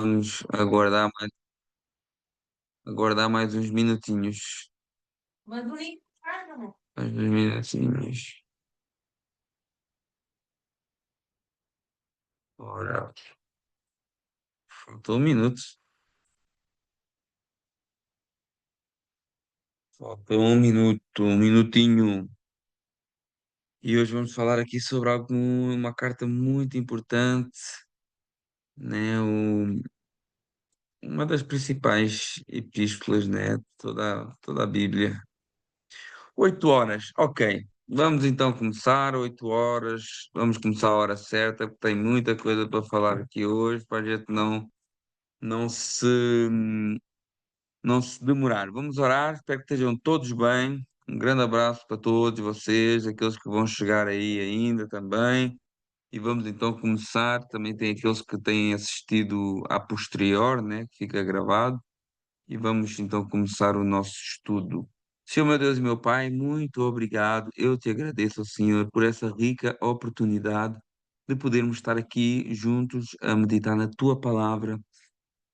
Vamos aguardar mais uns minutinhos. Mais uns minutinhos. Ora, faltou um minuto. Faltou um minuto, um minutinho. E hoje vamos falar aqui sobre uma carta muito importante, né? Uma das principais epístolas, né? Toda a Bíblia. 8 horas, ok. Vamos então começar, 8 horas. Vamos começar a hora certa, porque tem muita coisa para falar aqui hoje, para a gente não se, não se demorar. Vamos orar, espero que estejam todos bem. Um grande abraço para todos vocês, aqueles que vão chegar aí ainda também. E vamos então começar. Também tem aqueles que têm assistido a posterior, né, que fica gravado. E vamos então começar o nosso estudo. Senhor meu Deus e meu Pai, muito obrigado. Eu te agradeço, Senhor, por essa rica oportunidade de podermos estar aqui juntos a meditar na tua palavra.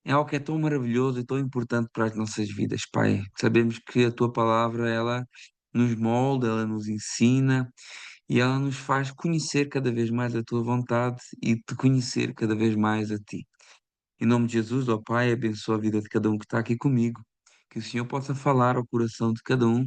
É algo que é tão maravilhoso e tão importante para as nossas vidas, Pai. Sabemos que a tua palavra, ela nos molda, ela nos ensina e ela nos faz conhecer cada vez mais a tua vontade e te conhecer cada vez mais a ti. Em nome de Jesus, ó Pai, abençoa a vida de cada um que está aqui comigo. Que o Senhor possa falar ao coração de cada um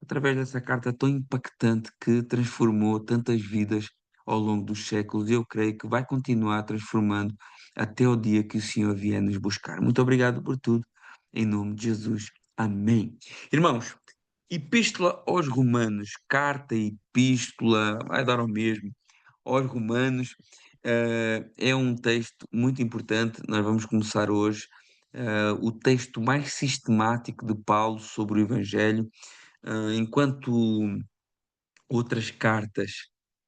através dessa carta tão impactante que transformou tantas vidas ao longo dos séculos. E eu creio que vai continuar transformando até o dia que o Senhor vier nos buscar. Muito obrigado por tudo. Em nome de Jesus. Amém. Irmãos, Epístola aos Romanos, carta e epístola, vai dar ao mesmo aos Romanos. É um texto muito importante. Nós vamos começar hoje o texto mais sistemático de Paulo sobre o Evangelho. Enquanto outras cartas,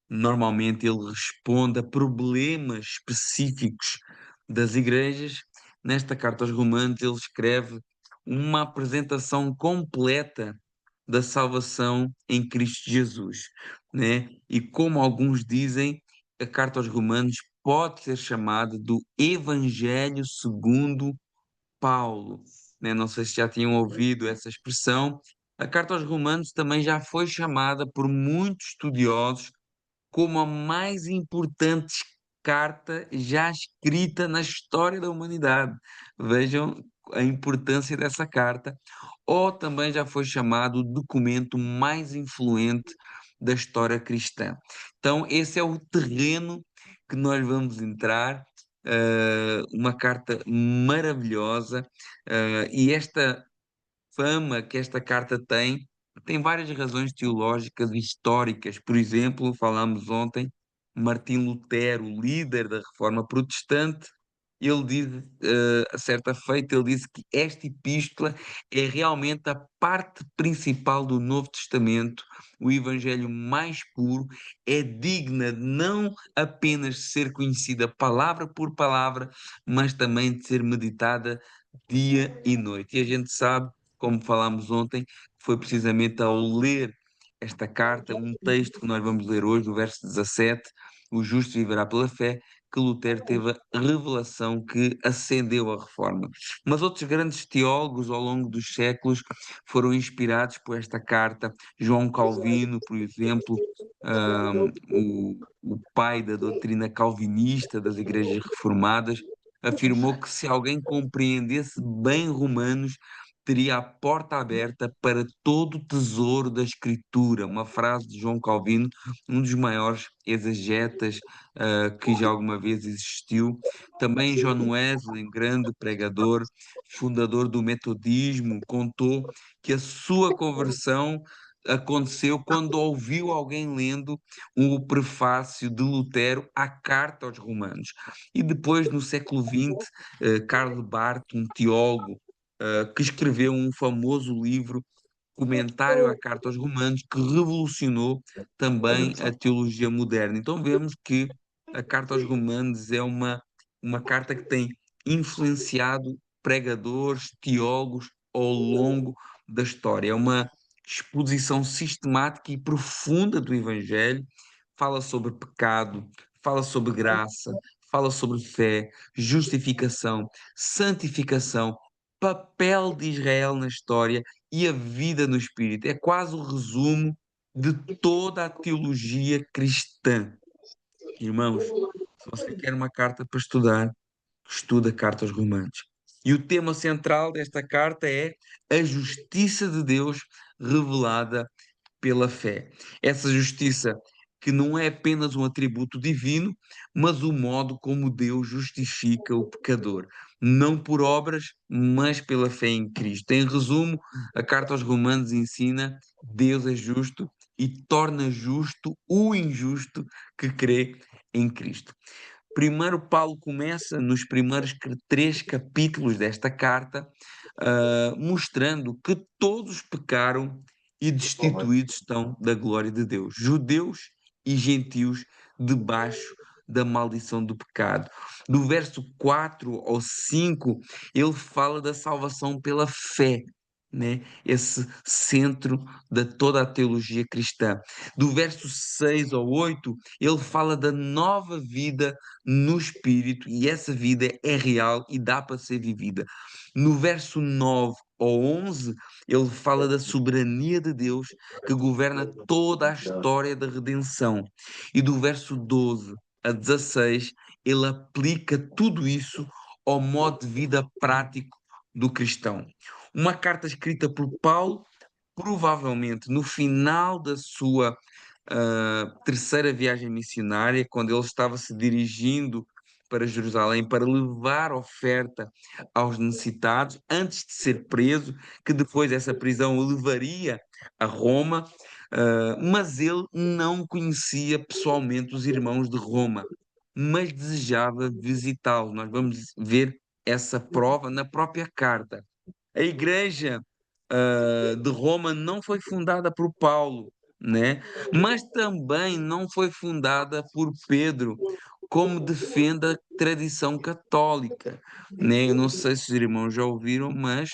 normalmente ele responde a problemas específicos das igrejas. Nesta carta aos Romanos, ele escreve uma apresentação completa da salvação em Cristo Jesus, né? E como alguns dizem, a carta aos Romanos pode ser chamada do Evangelho segundo Paulo, né? Não sei se já tinham ouvido essa expressão. A carta aos Romanos também já foi chamada por muitos estudiosos como a mais importante carta já escrita na história da humanidade. Vejam a importância dessa carta. Ou também já foi chamado o documento mais influente da história cristã. Então, esse é o terreno que nós vamos entrar. Uma carta maravilhosa, e esta fama que esta carta tem várias razões teológicas e históricas. Por exemplo, falámos ontem, Martim Lutero, líder da Reforma Protestante, ele diz, a certa feita, ele disse que esta epístola é realmente a parte principal do Novo Testamento, o Evangelho mais puro, é digna de não apenas ser conhecida palavra por palavra, mas também de ser meditada dia e noite. E a gente sabe, como falámos ontem, que foi precisamente ao ler esta carta, um texto que nós vamos ler hoje, o verso 17, o justo viverá pela fé, que Lutero teve a revelação que acendeu a reforma. Mas outros grandes teólogos ao longo dos séculos foram inspirados por esta carta. João Calvino, por exemplo, o pai da doutrina calvinista das igrejas reformadas, afirmou que se alguém compreendesse bem Romanos, teria a porta aberta para todo o tesouro da Escritura. Uma frase de João Calvino, um dos maiores exegetas que já alguma vez existiu. Também John Wesley, um grande pregador, fundador do metodismo, contou que a sua conversão aconteceu quando ouviu alguém lendo o prefácio de Lutero à Carta aos Romanos. E depois, no século XX, Karl Barth, um teólogo, que escreveu um famoso livro, Comentário à Carta aos Romanos, que revolucionou também a teologia moderna. Então vemos que a Carta aos Romanos é uma carta que tem influenciado pregadores, teólogos ao longo da história. É uma exposição sistemática e profunda do Evangelho, fala sobre pecado, fala sobre graça, fala sobre fé, justificação, santificação, papel de Israel na história e a vida no Espírito. É quase o resumo de toda a teologia cristã. Irmãos, se você quer uma carta para estudar, estuda a carta aos Romanos. E o tema central desta carta é a justiça de Deus revelada pela fé. Essa justiça que não é apenas um atributo divino, mas o modo como Deus justifica o pecador. Não por obras, mas pela fé em Cristo. Em resumo, a carta aos Romanos ensina: Deus é justo e torna justo o injusto que crê em Cristo. Primeiro, Paulo começa nos primeiros três capítulos desta carta, mostrando que todos pecaram e destituídos estão da glória de Deus, judeus e gentios, debaixo da maldição do pecado. Do verso 4 ao 5, ele fala da salvação pela fé, né? Esse centro de toda a teologia cristã. Do verso 6 ao 8, ele fala da nova vida no Espírito, e essa vida é real e dá para ser vivida. No verso 9 ao 11, ele fala da soberania de Deus que governa toda a história da redenção. E do verso 12 a 16, ele aplica tudo isso ao modo de vida prático do cristão. Uma carta escrita por Paulo, provavelmente no final da sua terceira viagem missionária, quando ele estava se dirigindo para Jerusalém para levar oferta aos necessitados, antes de ser preso, que depois essa prisão o levaria a Roma, mas ele não conhecia pessoalmente os irmãos de Roma, mas desejava visitá-los. Nós vamos ver essa prova na própria carta. A igreja de Roma não foi fundada por Paulo, né? Mas também não foi fundada por Pedro, como defende a tradição católica, né? Eu não sei se os irmãos já ouviram, mas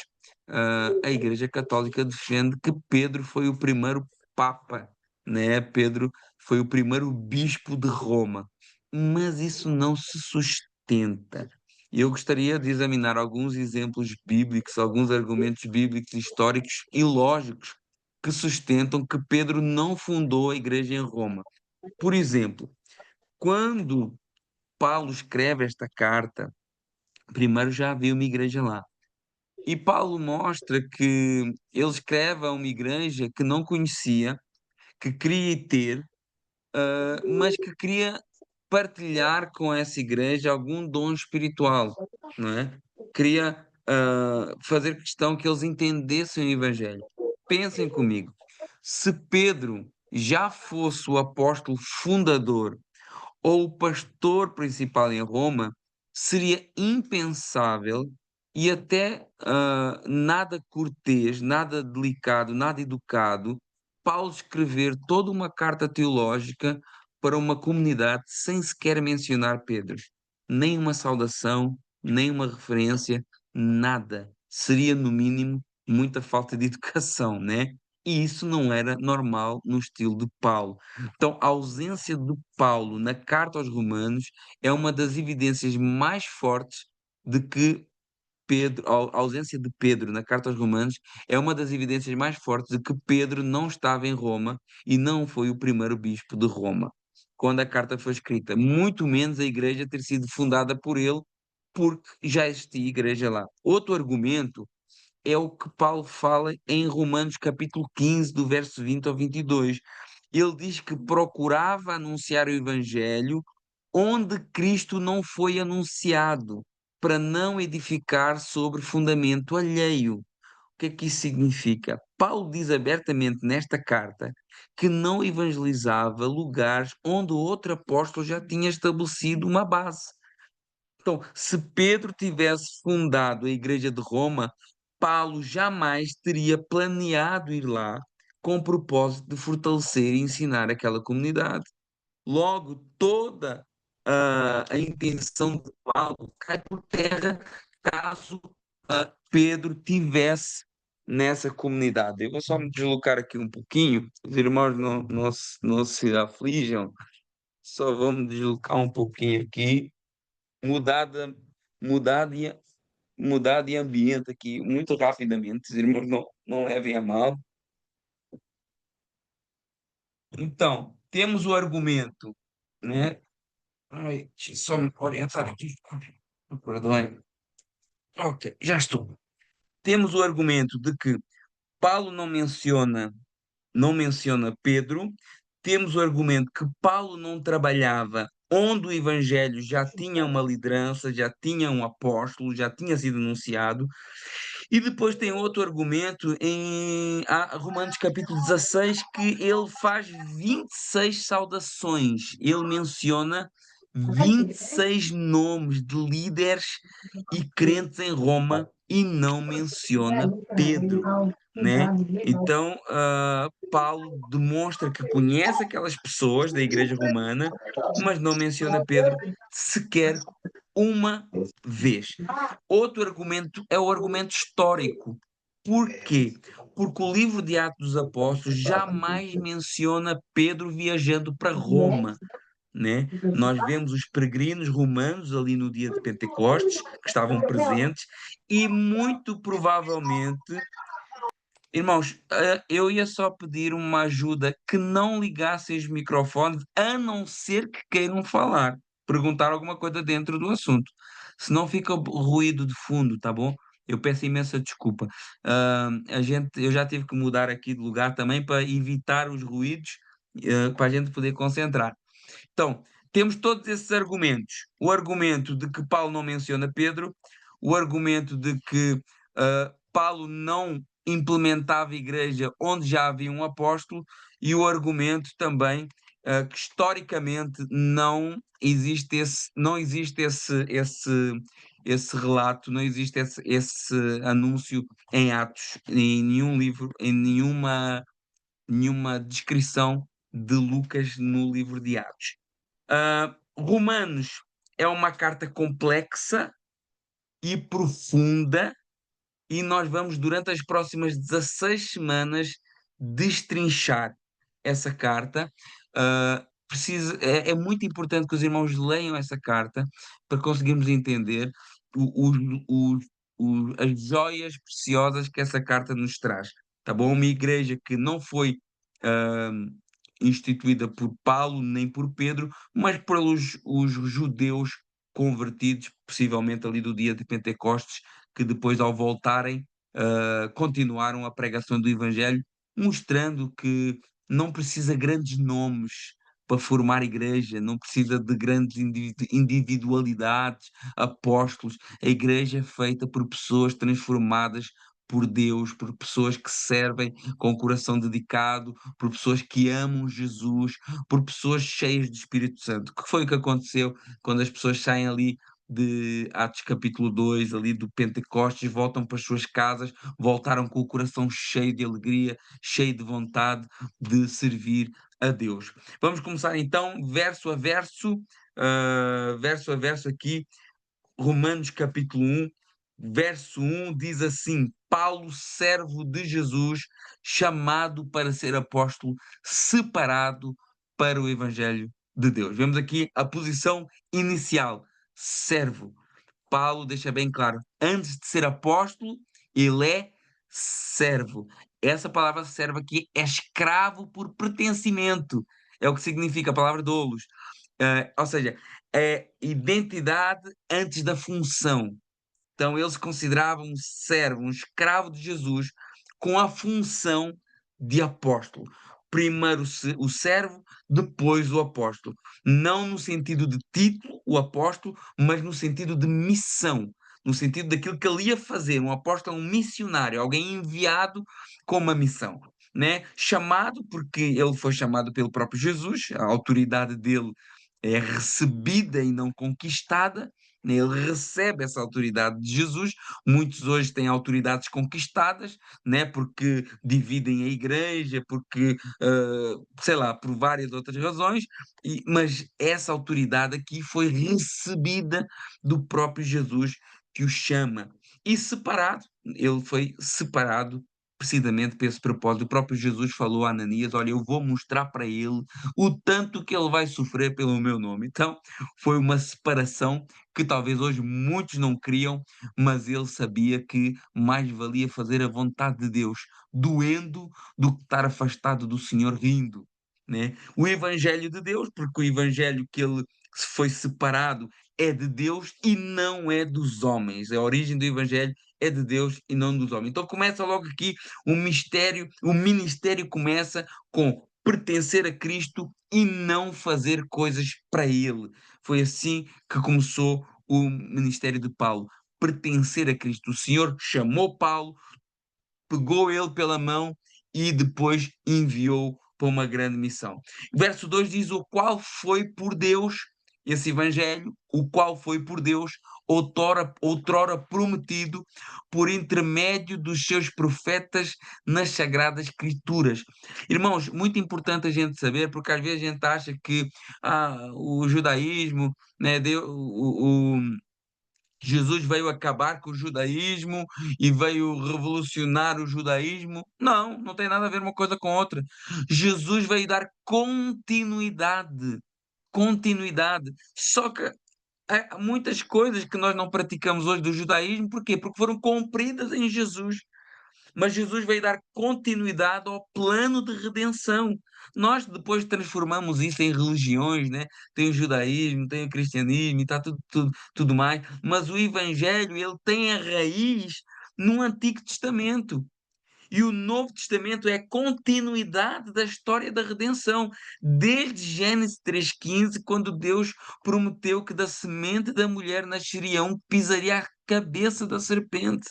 a Igreja Católica defende que Pedro foi o primeiro Papa, né? Pedro foi o primeiro bispo de Roma, mas isso não se sustenta. E eu gostaria de examinar alguns exemplos bíblicos, alguns argumentos bíblicos, históricos e lógicos que sustentam que Pedro não fundou a igreja em Roma. Por exemplo, quando Paulo escreve esta carta, primeiro já havia uma igreja lá. E Paulo mostra que ele escreve a uma igreja que não conhecia, que queria ter, mas que queria partilhar com essa igreja algum dom espiritual, não é? Queria fazer questão que eles entendessem o Evangelho. Pensem comigo, se Pedro já fosse o apóstolo fundador ou o pastor principal em Roma, seria impensável e até nada cortês, nada delicado, nada educado, Paulo escrever toda uma carta teológica para uma comunidade sem sequer mencionar Pedro. Nem uma saudação, nem uma referência, nada. Seria, no mínimo, muita falta de educação, né? E isso não era normal no estilo de Paulo. Então, a ausência de Paulo na carta aos Romanos é uma das evidências mais fortes de que a ausência de Pedro na carta aos Romanos é uma das evidências mais fortes de que Pedro não estava em Roma e não foi o primeiro bispo de Roma quando a carta foi escrita, muito menos a igreja ter sido fundada por ele, porque já existia igreja lá. Outro argumento é o que Paulo fala em Romanos capítulo 15, do verso 20 ao 22. Ele diz que procurava anunciar o evangelho onde Cristo não foi anunciado, para não edificar sobre fundamento alheio. O que é que isso significa? Paulo diz abertamente nesta carta que não evangelizava lugares onde outro apóstolo já tinha estabelecido uma base. Então, se Pedro tivesse fundado a Igreja de Roma, Paulo jamais teria planeado ir lá com o propósito de fortalecer e ensinar aquela comunidade. Logo, toda a intenção de Paulo cai por terra caso Pedro tivesse nessa comunidade. Eu vou só me deslocar aqui um pouquinho, os irmãos não se aflijam, só vou me deslocar um pouquinho aqui. mudar de, mudar de, mudar de ambiente aqui muito rapidamente, os irmãos não levem a mal. Então, temos o argumento, né? Ai, deixa eu só me orientar aqui. Perdoem. Ok, já estou. Temos o argumento de que Paulo não menciona Pedro. Temos o argumento que Paulo não trabalhava onde o Evangelho já tinha uma liderança, já tinha um apóstolo, já tinha sido anunciado. E depois tem outro argumento em Romanos capítulo 16, que ele faz 26 saudações. Ele menciona 26 nomes de líderes e crentes em Roma e não menciona Pedro, né? Então, Paulo demonstra que conhece aquelas pessoas da igreja romana, mas não menciona Pedro sequer uma vez. Outro argumento é o argumento histórico. Por quê? Porque o livro de Atos dos Apóstolos jamais menciona Pedro viajando para Roma, né? Nós vemos os peregrinos romanos ali no dia de Pentecostes, que estavam presentes, e muito provavelmente, irmãos, eu ia só pedir uma ajuda que não ligassem os microfones, a não ser que queiram falar, perguntar alguma coisa dentro do assunto. Senão fica ruído de fundo, tá bom? Eu peço imensa desculpa. Eu já tive que mudar aqui de lugar também para evitar os ruídos, para a gente poder concentrar. Então, temos todos esses argumentos. O argumento de que Paulo não menciona Pedro, o argumento de que Paulo não implementava a igreja onde já havia um apóstolo, e o argumento também que historicamente não existe esse relato, não existe esse anúncio em Atos, em nenhum livro, em nenhuma descrição de Lucas no livro de Atos. Romanos é uma carta complexa e profunda, e nós vamos, durante as próximas 16 semanas, destrinchar essa carta. É muito importante que os irmãos leiam essa carta para conseguirmos entender o- o- as joias preciosas que essa carta nos traz. Tá bom? Uma igreja que não foi ah, instituída por Paulo nem por Pedro, mas pelos os judeus convertidos, possivelmente ali do dia de Pentecostes, que depois, ao voltarem, continuaram a pregação do Evangelho, mostrando que não precisa grandes nomes para formar igreja, não precisa de grandes individualidades, apóstolos. A igreja é feita por pessoas transformadas por Deus, por pessoas que servem com o coração dedicado, por pessoas que amam Jesus, por pessoas cheias do Espírito Santo. Que foi o que aconteceu quando as pessoas saem ali de Atos capítulo 2, ali do Pentecostes, voltam para as suas casas, voltaram com o coração cheio de alegria, cheio de vontade de servir a Deus. Vamos começar então, verso a verso aqui, Romanos capítulo 1, verso 1 diz assim: Paulo, servo de Jesus, chamado para ser apóstolo, separado para o Evangelho de Deus. Vemos aqui a posição inicial, servo. Paulo deixa bem claro, antes de ser apóstolo, ele é servo. Essa palavra servo aqui é escravo por pertencimento. É o que significa a palavra doulos. Ou seja, é identidade antes da função. Então, ele se considerava um servo, um escravo de Jesus, com a função de apóstolo. Primeiro o servo, depois o apóstolo. Não no sentido de título, o apóstolo, mas no sentido de missão, no sentido daquilo que ele ia fazer. Um apóstolo é um missionário, alguém enviado com uma missão. Né? Chamado, porque ele foi chamado pelo próprio Jesus, a autoridade dele é recebida e não conquistada, né? Ele recebe essa autoridade de Jesus. Muitos hoje têm autoridades conquistadas, né? Porque dividem a igreja, porque, sei lá, por várias outras razões, mas essa autoridade aqui foi recebida do próprio Jesus, que o chama. E separado, ele foi separado precisamente para esse propósito. O próprio Jesus falou a Ananias: Olha, eu vou mostrar para ele o tanto que ele vai sofrer pelo meu nome. Então, foi uma separação que talvez hoje muitos não queriam, mas ele sabia que mais valia fazer a vontade de Deus, doendo, do que estar afastado do Senhor rindo. Né? O Evangelho de Deus, porque o Evangelho que ele se foi separado é de Deus e não é dos homens. A origem do Evangelho é de Deus e não dos homens. Então começa logo aqui o mistério, o ministério começa com pertencer a Cristo e não fazer coisas para Ele. Foi assim que começou o ministério de Paulo. Pertencer a Cristo. O Senhor chamou Paulo, pegou ele pela mão e depois enviou para uma grande missão. Verso 2 diz: O qual foi por Deus, esse Evangelho, o qual foi por Deus, outrora prometido por intermédio dos seus profetas nas Sagradas Escrituras. Irmãos, muito importante a gente saber, porque às vezes a gente acha que o judaísmo, né, Jesus veio acabar com o judaísmo e veio revolucionar o judaísmo. Não, não tem nada a ver uma coisa com outra. Jesus veio dar continuidade. Continuidade. Só que há muitas coisas que nós não praticamos hoje do judaísmo, porquê? Porque foram cumpridas em Jesus. Mas Jesus veio dar continuidade ao plano de redenção. Nós depois transformamos isso em religiões, né? Tem o judaísmo, tem o cristianismo e está tudo mais, mas o evangelho ele tem a raiz no Antigo Testamento. E o Novo Testamento é a continuidade da história da redenção, desde Gênesis 3,15, quando Deus prometeu que da semente da mulher nasceria um que pisaria a cabeça da serpente.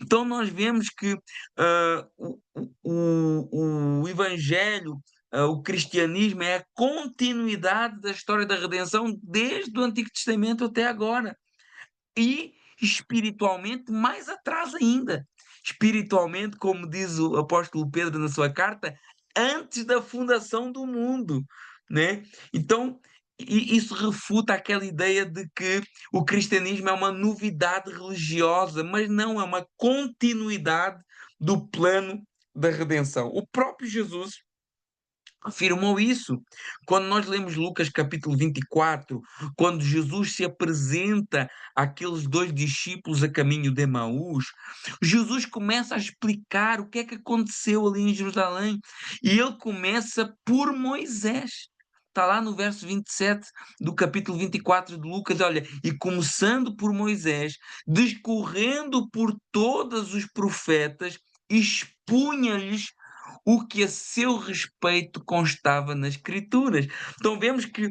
Então nós vemos que o Evangelho, o cristianismo é a continuidade da história da redenção desde o Antigo Testamento até agora. E espiritualmente mais atrás ainda. Espiritualmente, como diz o apóstolo Pedro na sua carta, antes da fundação do mundo, né? Então, isso refuta aquela ideia de que o cristianismo é uma novidade religiosa, mas não, é uma continuidade do plano da redenção. O próprio Jesus afirmou isso. Quando nós lemos Lucas capítulo 24, quando Jesus se apresenta àqueles dois discípulos a caminho de Emaús, Jesus começa a explicar o que é que aconteceu ali em Jerusalém. E ele começa por Moisés. Está lá no verso 27 do capítulo 24 de Lucas, olha, e começando por Moisés, discorrendo por todos os profetas, expunha-lhes o que a seu respeito constava nas Escrituras. Então vemos que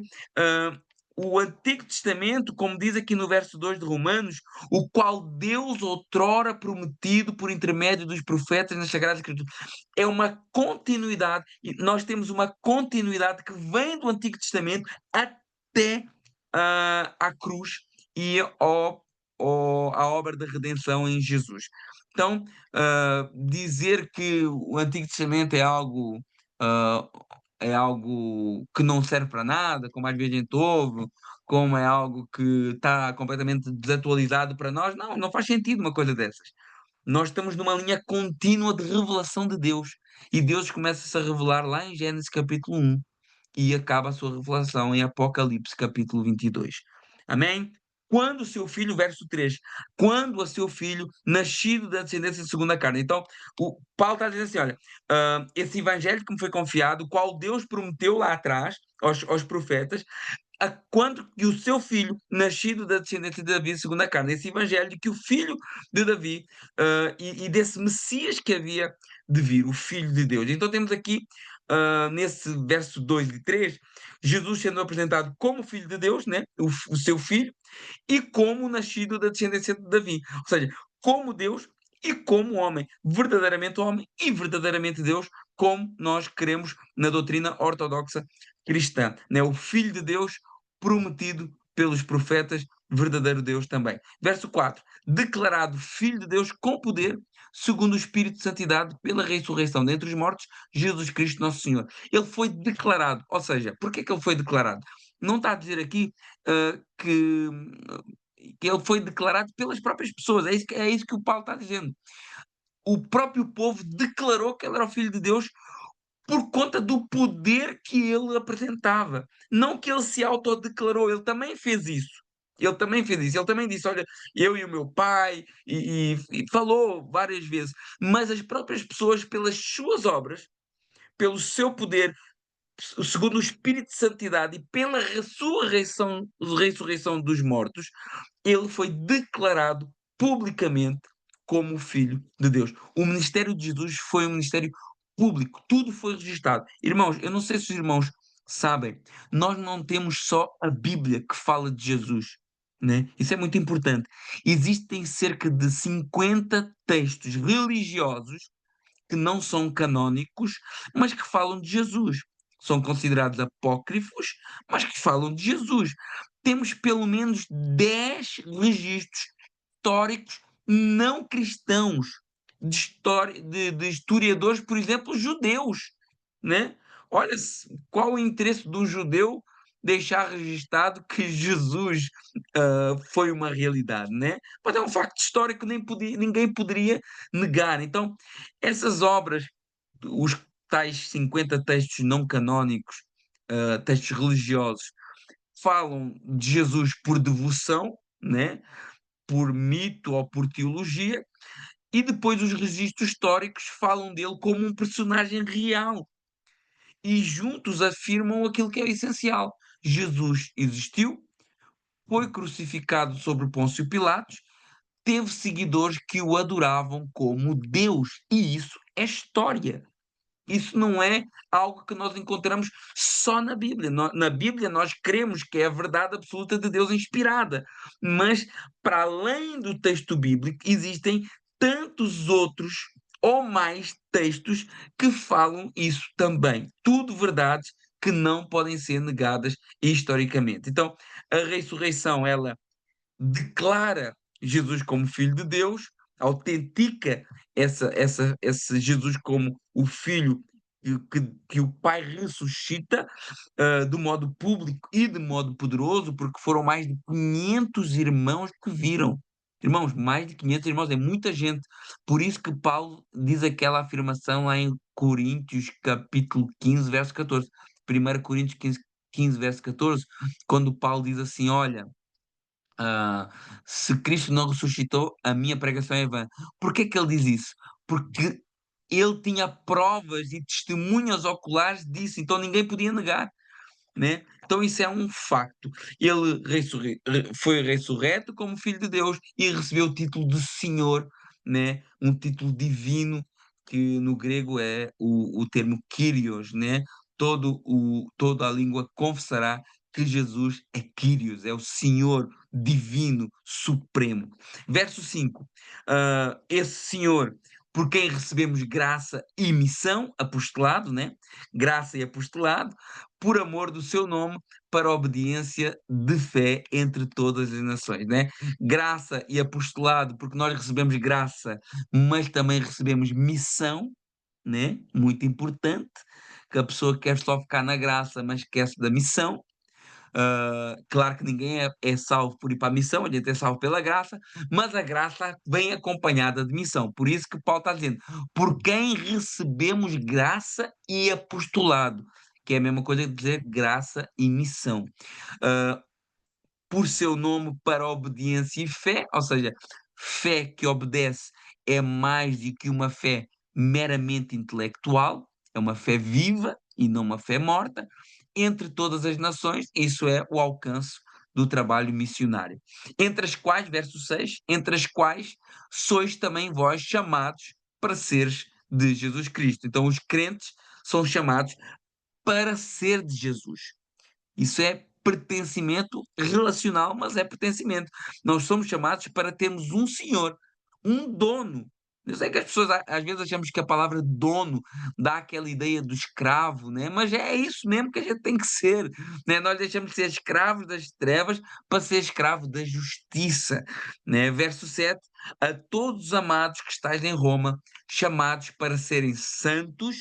o Antigo Testamento, como diz aqui no verso 2 de Romanos, o qual Deus outrora prometido por intermédio dos profetas nas Sagradas Escrituras, é uma continuidade, e nós temos uma continuidade que vem do Antigo Testamento até à cruz e à obra da redenção em Jesus. Então, dizer que o Antigo Testamento ah, é algo que não serve para nada, como às vezes a gente ouve, como é algo que está completamente desatualizado para nós, não, não faz sentido uma coisa dessas. Nós estamos numa linha contínua de revelação de Deus. E Deus começa-se a revelar lá em Gênesis capítulo 1 e acaba a sua revelação em Apocalipse capítulo 22. Amém? Quando o seu filho, verso 3, quando a seu filho, nascido da descendência de segunda carne. Então, o Paulo está dizendo assim: olha, esse evangelho que me foi confiado, o qual Deus prometeu lá atrás aos profetas, quando que o seu filho, nascido da descendência de Davi, segundo a carne, esse evangelho de que o filho de Davi e desse Messias que havia de vir, o Filho de Deus. Então temos aqui, nesse verso 2 e 3, Jesus sendo apresentado como Filho de Deus, né? O seu filho, e como nascido da descendência de Davi. Ou seja, como Deus e como homem e verdadeiramente Deus, como nós queremos na doutrina ortodoxa cristã. Né? O Filho de Deus prometido pelos profetas, verdadeiro Deus também. Verso 4. Declarado Filho de Deus com poder, segundo o Espírito de Santidade, pela ressurreição dentre os mortos, Jesus Cristo Nosso Senhor. Ele foi declarado, ou seja, porquê que ele foi declarado? Não está a dizer aqui que ele foi declarado pelas próprias pessoas, é isso que o Paulo está dizendo. o próprio povo declarou que ele era o Filho de Deus por conta do poder que ele apresentava. Não que ele se autodeclarou, ele também fez isso. Ele também fez isso. Ele também disse: Olha, eu e o meu pai, e falou várias vezes. Mas as próprias pessoas, pelas suas obras, pelo seu poder, segundo o Espírito de Santidade e pela ressurreição dos mortos, ele foi declarado publicamente como o Filho de Deus. O ministério de Jesus foi um ministério público, tudo foi registado. Irmãos, eu não sei se os irmãos sabem, nós não temos só a Bíblia que fala de Jesus, né? Isso é muito importante. Existem cerca de 50 textos religiosos que não são canónicos, mas que falam de Jesus. São considerados apócrifos, mas que falam de Jesus. Temos pelo menos 10 registros históricos não cristãos, de historiadores, por exemplo, judeus, né? Olha qual o interesse do judeu deixar registado que Jesus foi uma realidade, né? Mas é um facto histórico que ninguém poderia negar. Então, essas obras, os tais 50 textos não canónicos, textos religiosos, falam de Jesus por devoção, né? Por mito ou por teologia, e depois os registros históricos falam dele como um personagem real e juntos afirmam aquilo que é essencial. Jesus existiu, foi crucificado sobre Pôncio Pilatos, teve seguidores que o adoravam como Deus, e isso é história. Isso não é algo que nós encontramos só na Bíblia. Na Bíblia nós cremos que é a verdade absoluta de Deus inspirada, mas para além do texto bíblico existem tantos outros ou mais textos que falam isso também. Tudo verdades que não podem ser negadas historicamente. Então, a ressurreição, ela declara Jesus como Filho de Deus, autentica esse Jesus como o Filho que o Pai ressuscita de modo público e de modo poderoso, porque foram mais de 500 irmãos que viram. Irmãos, mais de 500 irmãos, é muita gente. Por isso que Paulo diz aquela afirmação lá em Coríntios, capítulo 15, verso 14. 1 Coríntios 15, verso 14, quando Paulo diz assim: Olha, ah, se Cristo não ressuscitou, a minha pregação é vã. Por que é que ele diz isso? Porque ele tinha provas e testemunhas oculares disso, então ninguém podia negar, né? Então isso é um facto. Ele foi ressurreto como filho de Deus e recebeu o título de Senhor, né? Um título divino que no grego é o termo Kyrios, né? Toda a língua confessará que Jesus é Kyrios, é o Senhor divino supremo. Verso 5. Esse Senhor por quem recebemos graça e missão, apostolado, né? Graça e apostolado, por amor do seu nome, para a obediência de fé entre todas as nações, né? Graça e apostolado, porque nós recebemos graça, mas também recebemos missão, né? Muito importante, que a pessoa quer só ficar na graça, mas esquece da missão. Claro que ninguém é salvo por ir para a missão, a gente é salvo pela graça, mas a graça vem acompanhada de missão. Por isso que Paulo está dizendo, por quem recebemos graça e apostolado, que é a mesma coisa que dizer graça e missão. Uh, por seu nome para obediência e fé, ou seja, fé que obedece é mais do que uma fé meramente intelectual, é uma fé viva e não uma fé morta, entre todas as nações, isso é o alcance do trabalho missionário. Entre as quais, verso 6, entre as quais sois também vós chamados para seres de Jesus Cristo. Então, os crentes são chamados para ser de Jesus. Isso é pertencimento relacional, mas é pertencimento. Nós somos chamados para termos um senhor, um dono. Eu sei que as pessoas às vezes achamos que a palavra dono dá aquela ideia do escravo, né? Mas é isso mesmo que a gente tem que ser, né? Nós deixamos de ser escravos das trevas para ser escravo da justiça, né? Verso 7, a todos os amados que estáis em Roma, chamados para serem santos,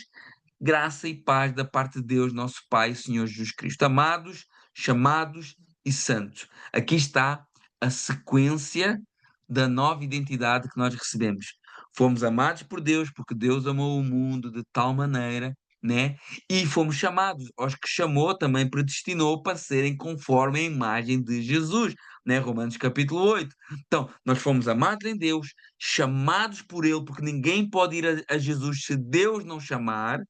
graça e paz da parte de Deus, nosso Pai, Senhor Jesus Cristo. Amados, chamados e santos. Aqui está a sequência da nova identidade que nós recebemos. Fomos amados por Deus, porque Deus amou o mundo de tal maneira, né? E fomos chamados, aos que chamou também predestinou para serem conforme a imagem de Jesus, né? Romanos capítulo 8. Então, nós fomos amados em Deus, chamados por Ele, porque ninguém pode ir a Jesus se Deus não chamar,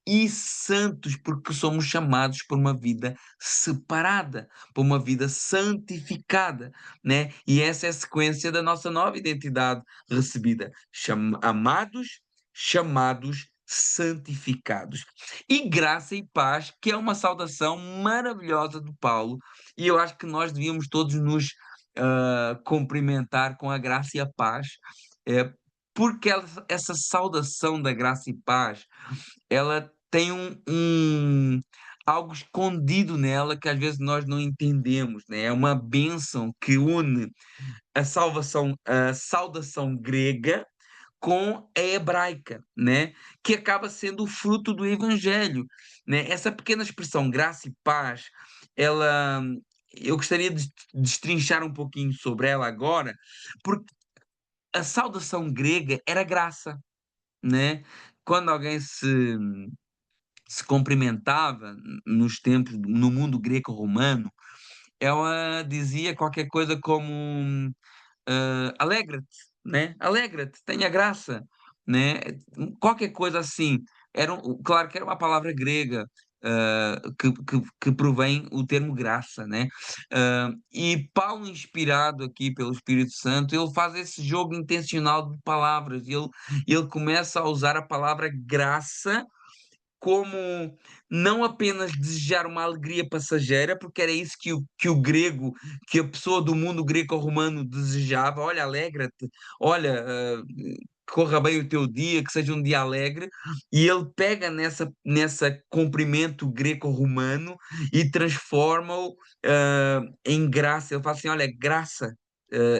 e santos, porque somos chamados por uma vida separada, por uma vida santificada, né? E essa é a sequência da nossa nova identidade recebida. Amados, chamados, santificados. E graça e paz, que é uma saudação maravilhosa de Paulo, e eu acho que nós devíamos todos nos cumprimentar com a graça e a paz, é, porque essa saudação da graça e paz ela tem algo escondido nela que às vezes nós não entendemos, né? É uma bênção que une a saudação grega com a hebraica, né? Que acaba sendo o fruto do evangelho, né? Essa pequena expressão graça e paz, ela eu gostaria de destrinchar um pouquinho sobre ela agora, porque a saudação grega era graça, né? Quando alguém se cumprimentava nos tempos, no mundo greco-romano, ela dizia qualquer coisa como alegra-te, né? Alegra-te, tenha graça, né? Qualquer coisa assim. Claro que era uma palavra grega, que provém o termo graça, né? E Paulo, inspirado aqui pelo Espírito Santo, ele faz esse jogo intencional de palavras. Ele começa a usar a palavra graça como não apenas desejar uma alegria passageira, porque era isso que o grego, que a pessoa do mundo greco-romano desejava. Olha, alegra-te, olha, corra bem o teu dia, que seja um dia alegre. E ele pega nessa cumprimento greco-romano e transforma-o em graça. Ele fala assim: olha, graça.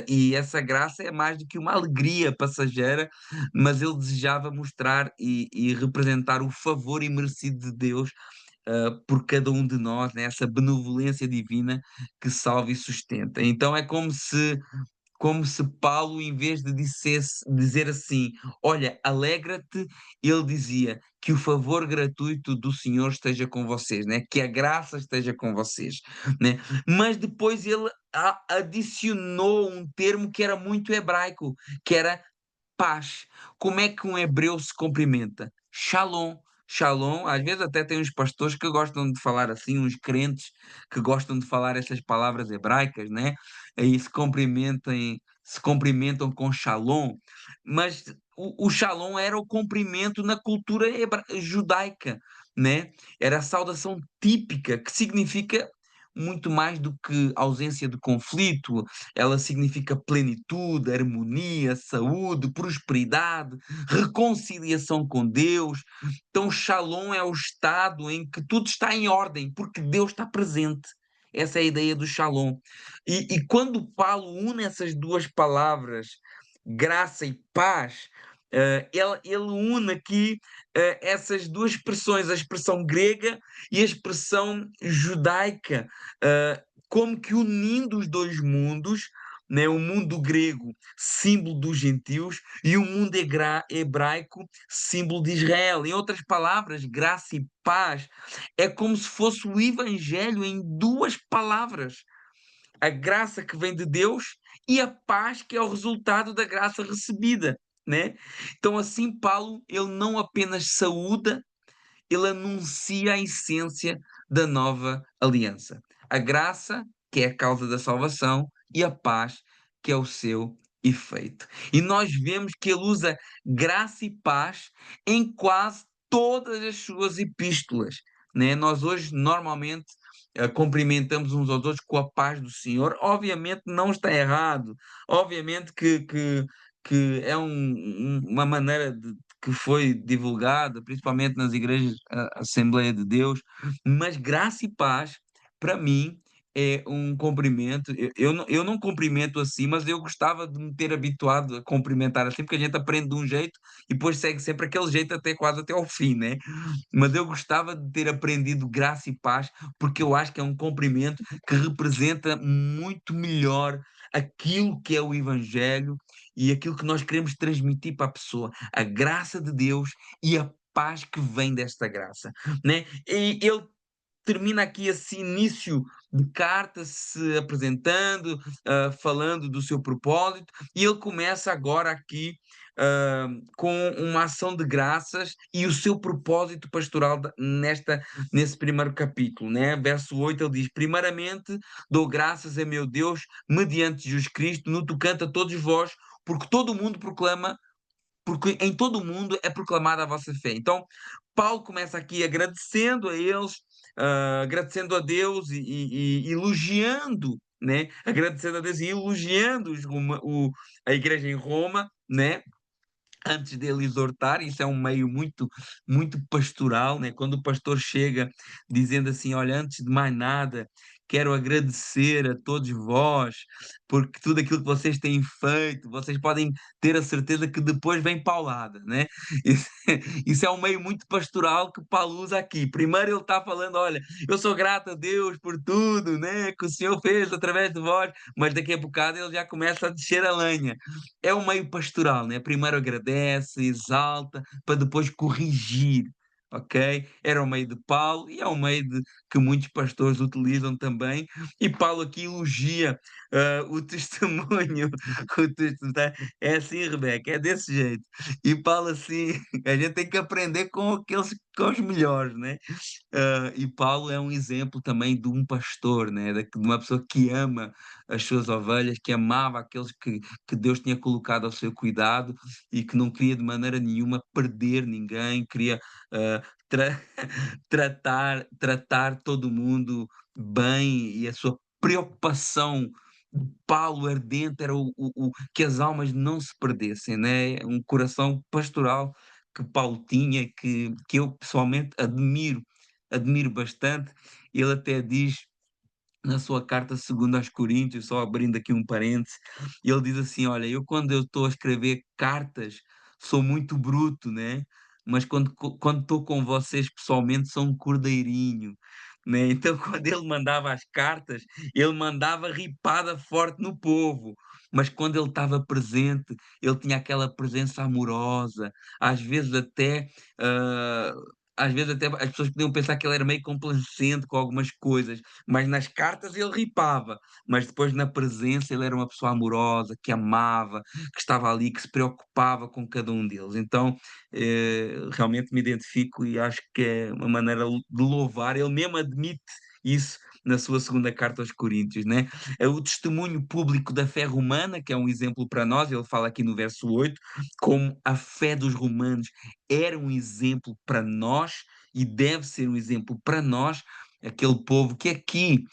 E essa graça é mais do que uma alegria passageira, mas ele desejava mostrar e representar o favor imerecido de Deus por cada um de nós, né? Essa benevolência divina que salva e sustenta. Então é como se Paulo, em vez de dizer assim, olha, alegra-te, ele dizia que o favor gratuito do Senhor esteja com vocês, né? Que a graça esteja com vocês, né? Mas depois ele adicionou um termo que era muito hebraico, que era paz. Como é que um hebreu se cumprimenta? Shalom. Shalom, às vezes até tem uns pastores que gostam de falar assim, uns crentes que gostam de falar essas palavras hebraicas, né? E se cumprimentam com shalom, mas o shalom era o cumprimento na cultura judaica, né? Era a saudação típica, que significa muito mais do que ausência de conflito, ela significa plenitude, harmonia, saúde, prosperidade, reconciliação com Deus. Então, Shalom é o estado em que tudo está em ordem, porque Deus está presente. Essa é a ideia do Shalom. E quando Paulo une essas duas palavras, graça e paz, ele une aqui essas duas expressões, a expressão grega e a expressão judaica, como que unindo os dois mundos, né, o mundo grego, símbolo dos gentios, e o mundo hebraico, símbolo de Israel. Em outras palavras, graça e paz é como se fosse o evangelho em duas palavras: a graça que vem de Deus e a paz que é o resultado da graça recebida, né? Então, assim, Paulo, ele não apenas saúda, ele anuncia a essência da nova aliança. A graça, que é a causa da salvação, e a paz, que é o seu efeito. E nós vemos que ele usa graça e paz em quase todas as suas epístolas, né? Nós hoje normalmente cumprimentamos uns aos outros com a paz do Senhor. Obviamente não está errado, obviamente que é uma maneira que foi divulgada, principalmente nas igrejas Assembleia de Deus, mas graça e paz, para mim, é um cumprimento. Eu não cumprimento assim, mas eu gostava de me ter habituado a cumprimentar assim, porque a gente aprende de um jeito e depois segue sempre aquele jeito até quase até ao fim, né? Mas eu gostava de ter aprendido graça e paz, porque eu acho que é um cumprimento que representa muito melhor aquilo que é o Evangelho e aquilo que nós queremos transmitir para a pessoa, a graça de Deus e a paz que vem desta graça, né? E ele termina aqui esse início de carta se apresentando, falando do seu propósito, e ele começa agora aqui com uma ação de graças e o seu propósito pastoral nesse primeiro capítulo, né? Verso 8 ele diz: Primeiramente dou graças a meu Deus, mediante Jesus Cristo, no tocante a todos vós, porque todo o mundo proclama porque em todo o mundo é proclamada a vossa fé. Então, Paulo começa aqui agradecendo a eles, agradecendo a Deus e elogiando, né? Agradecendo a Deus e elogiando a igreja em Roma, né? Antes dele exortar, isso é um meio muito pastoral, né? Quando o pastor chega dizendo assim, olha, antes de mais nada, quero agradecer a todos vós, porque tudo aquilo que vocês têm feito, vocês podem ter a certeza que depois vem paulada, né? Isso, isso é um meio muito pastoral que Paulo usa aqui. Primeiro ele está falando, olha, eu sou grato a Deus por tudo, né, que o Senhor fez através de vós, mas daqui a bocado ele já começa a descer a lenha. É um meio pastoral, né? Primeiro agradece, exalta, para depois corrigir, ok? Era o meio de Paulo e é o meio que muitos pastores utilizam também. E Paulo aqui elogia o testemunho. É assim, Rebeca, é desse jeito. E Paulo assim, a gente tem que aprender com aqueles, com os melhores, né? E Paulo é um exemplo também de um pastor, né? De uma pessoa que ama as suas ovelhas, que amava aqueles que Deus tinha colocado ao seu cuidado e que não queria de maneira nenhuma perder ninguém, queria ah, tra- tratar todo mundo bem e a sua preocupação. Paulo ardente era que as almas não se perdessem, né? Um coração pastoral que Paulo tinha, que eu pessoalmente admiro bastante. Ele até diz na sua carta segunda aos Coríntios, só abrindo aqui um parênteses, ele diz assim: Olha, eu quando eu estou a escrever cartas sou muito bruto, né? Mas quando estou com vocês pessoalmente sou um cordeirinho. Né? Então, quando ele mandava as cartas, ele mandava ripada forte no povo, mas quando ele estava presente, ele tinha aquela presença amorosa, às vezes até ah, às vezes até as pessoas podiam pensar que ele era meio complacente com algumas coisas, mas nas cartas ele ripava, mas depois na presença ele era uma pessoa amorosa, que amava, que estava ali, que se preocupava com cada um deles. Então, realmente me identifico e acho que é uma maneira de louvar. Ele mesmo admite isso na sua segunda carta aos Coríntios, né? É o testemunho público da fé romana, que é um exemplo para nós, ele fala aqui no verso 8, como a fé dos romanos era um exemplo para nós e deve ser um exemplo para nós, aquele povo que aqui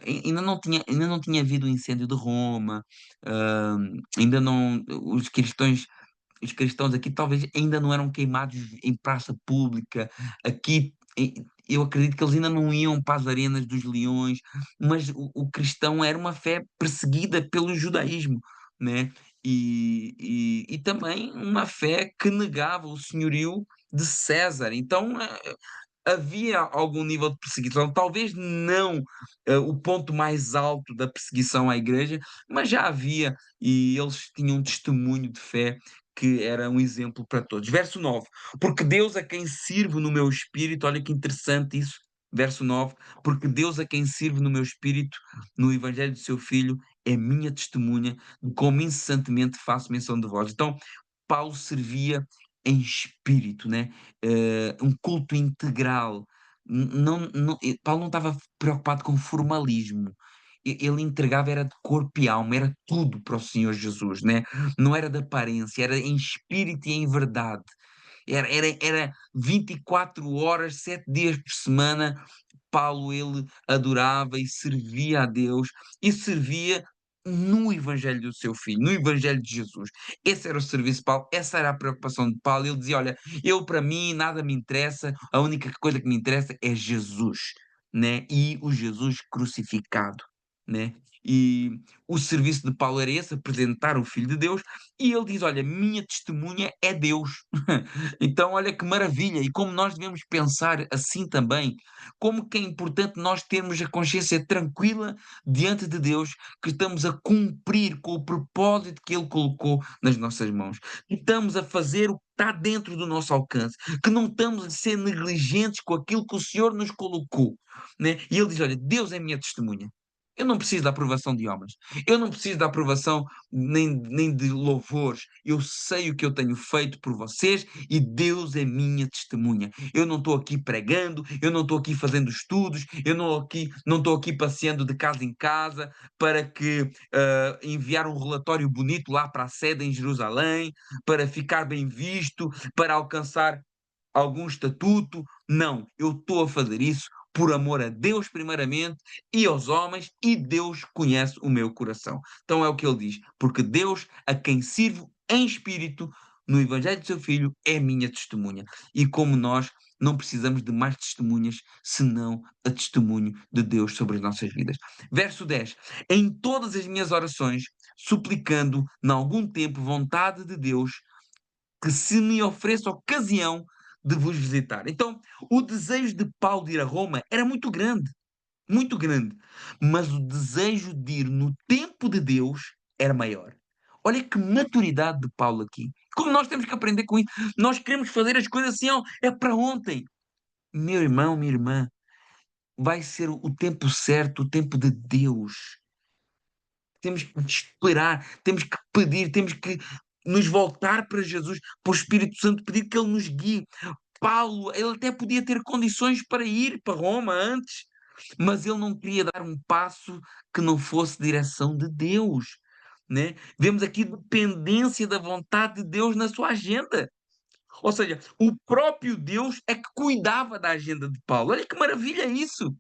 ainda não tinha havido o incêndio de Roma, ah, ainda não, os cristãos aqui talvez ainda não eram queimados em praça pública, aqui eu acredito que eles ainda não iam para as arenas dos leões, mas o cristão era uma fé perseguida pelo judaísmo, né? E também uma fé que negava o senhorio de César. Então, havia algum nível de perseguição, talvez não o ponto mais alto da perseguição à igreja, mas já havia, e eles tinham um testemunho de fé que era um exemplo para todos. Verso 9: Porque Deus a quem sirvo no meu espírito, olha que interessante isso, verso 9: Porque Deus a quem sirvo no meu espírito, no evangelho do seu Filho, é minha testemunha de como incessantemente faço menção de vós. Então, Paulo servia em espírito, né? Um culto integral. Paulo não estava preocupado com formalismo. Ele entregava era de corpo e alma, era tudo para o Senhor Jesus, né? Não era de aparência, era em espírito e em verdade. Era 24 horas, 7 dias por semana. Paulo ele adorava e servia a Deus e servia no Evangelho do seu filho, no Evangelho de Jesus. Esse era o serviço de Paulo, essa era a preocupação de Paulo. Ele dizia: Olha, eu para mim nada me interessa, a única coisa que me interessa é Jesus, né? E o Jesus crucificado, né? E o serviço de Paulo era esse, apresentar o Filho de Deus, e ele diz: Olha, minha testemunha é Deus. Então, olha que maravilha, e como nós devemos pensar assim também, como que é importante nós termos a consciência tranquila diante de Deus, que estamos a cumprir com o propósito que Ele colocou nas nossas mãos, que estamos a fazer o que está dentro do nosso alcance, que não estamos a ser negligentes com aquilo que o Senhor nos colocou, né? E ele diz: Olha, Deus é minha testemunha. Eu não preciso da aprovação de homens. Eu não preciso da aprovação nem de louvores. Eu sei o que eu tenho feito por vocês e Deus é minha testemunha. Eu não estou aqui pregando, eu não estou aqui fazendo estudos, eu não estou aqui passeando de casa em casa para que enviar um relatório bonito lá para a sede em Jerusalém, para ficar bem visto, para alcançar algum estatuto. Não, eu estou a fazer isso por amor a Deus primeiramente e aos homens, e Deus conhece o meu coração. Então é o que ele diz, porque Deus, a quem sirvo em espírito, no Evangelho do seu Filho, é minha testemunha. E como nós não precisamos de mais testemunhas, senão a testemunho de Deus sobre as nossas vidas. Verso 10. Em todas as minhas orações, suplicando, em algum tempo, vontade de Deus, que se me ofereça ocasião de vos visitar. Então, o desejo de Paulo de ir a Roma era muito grande, mas o desejo de ir no tempo de Deus era maior. Olha que maturidade de Paulo aqui. Como nós temos que aprender com isso. Nós queremos fazer as coisas assim, ó, é para ontem. Meu irmão, minha irmã, vai ser o tempo certo, o tempo de Deus. Temos que esperar, temos que pedir, temos que nos voltar para Jesus, para o Espírito Santo, pedir que Ele nos guie. Paulo, ele até podia ter condições para ir para Roma antes, mas ele não queria dar um passo que não fosse direção de Deus, né? Vemos aqui dependência da vontade de Deus na sua agenda. Ou seja, o próprio Deus é que cuidava da agenda de Paulo. Olha que maravilha isso!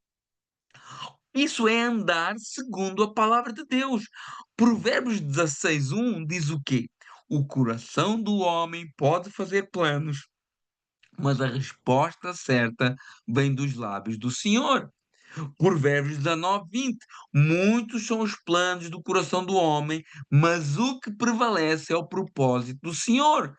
Isso é andar segundo a palavra de Deus. Provérbios 16:1 diz o quê? O coração do homem pode fazer planos, mas a resposta certa vem dos lábios do Senhor. Provérbios 19:20. Muitos são os planos do coração do homem, mas o que prevalece é o propósito do Senhor.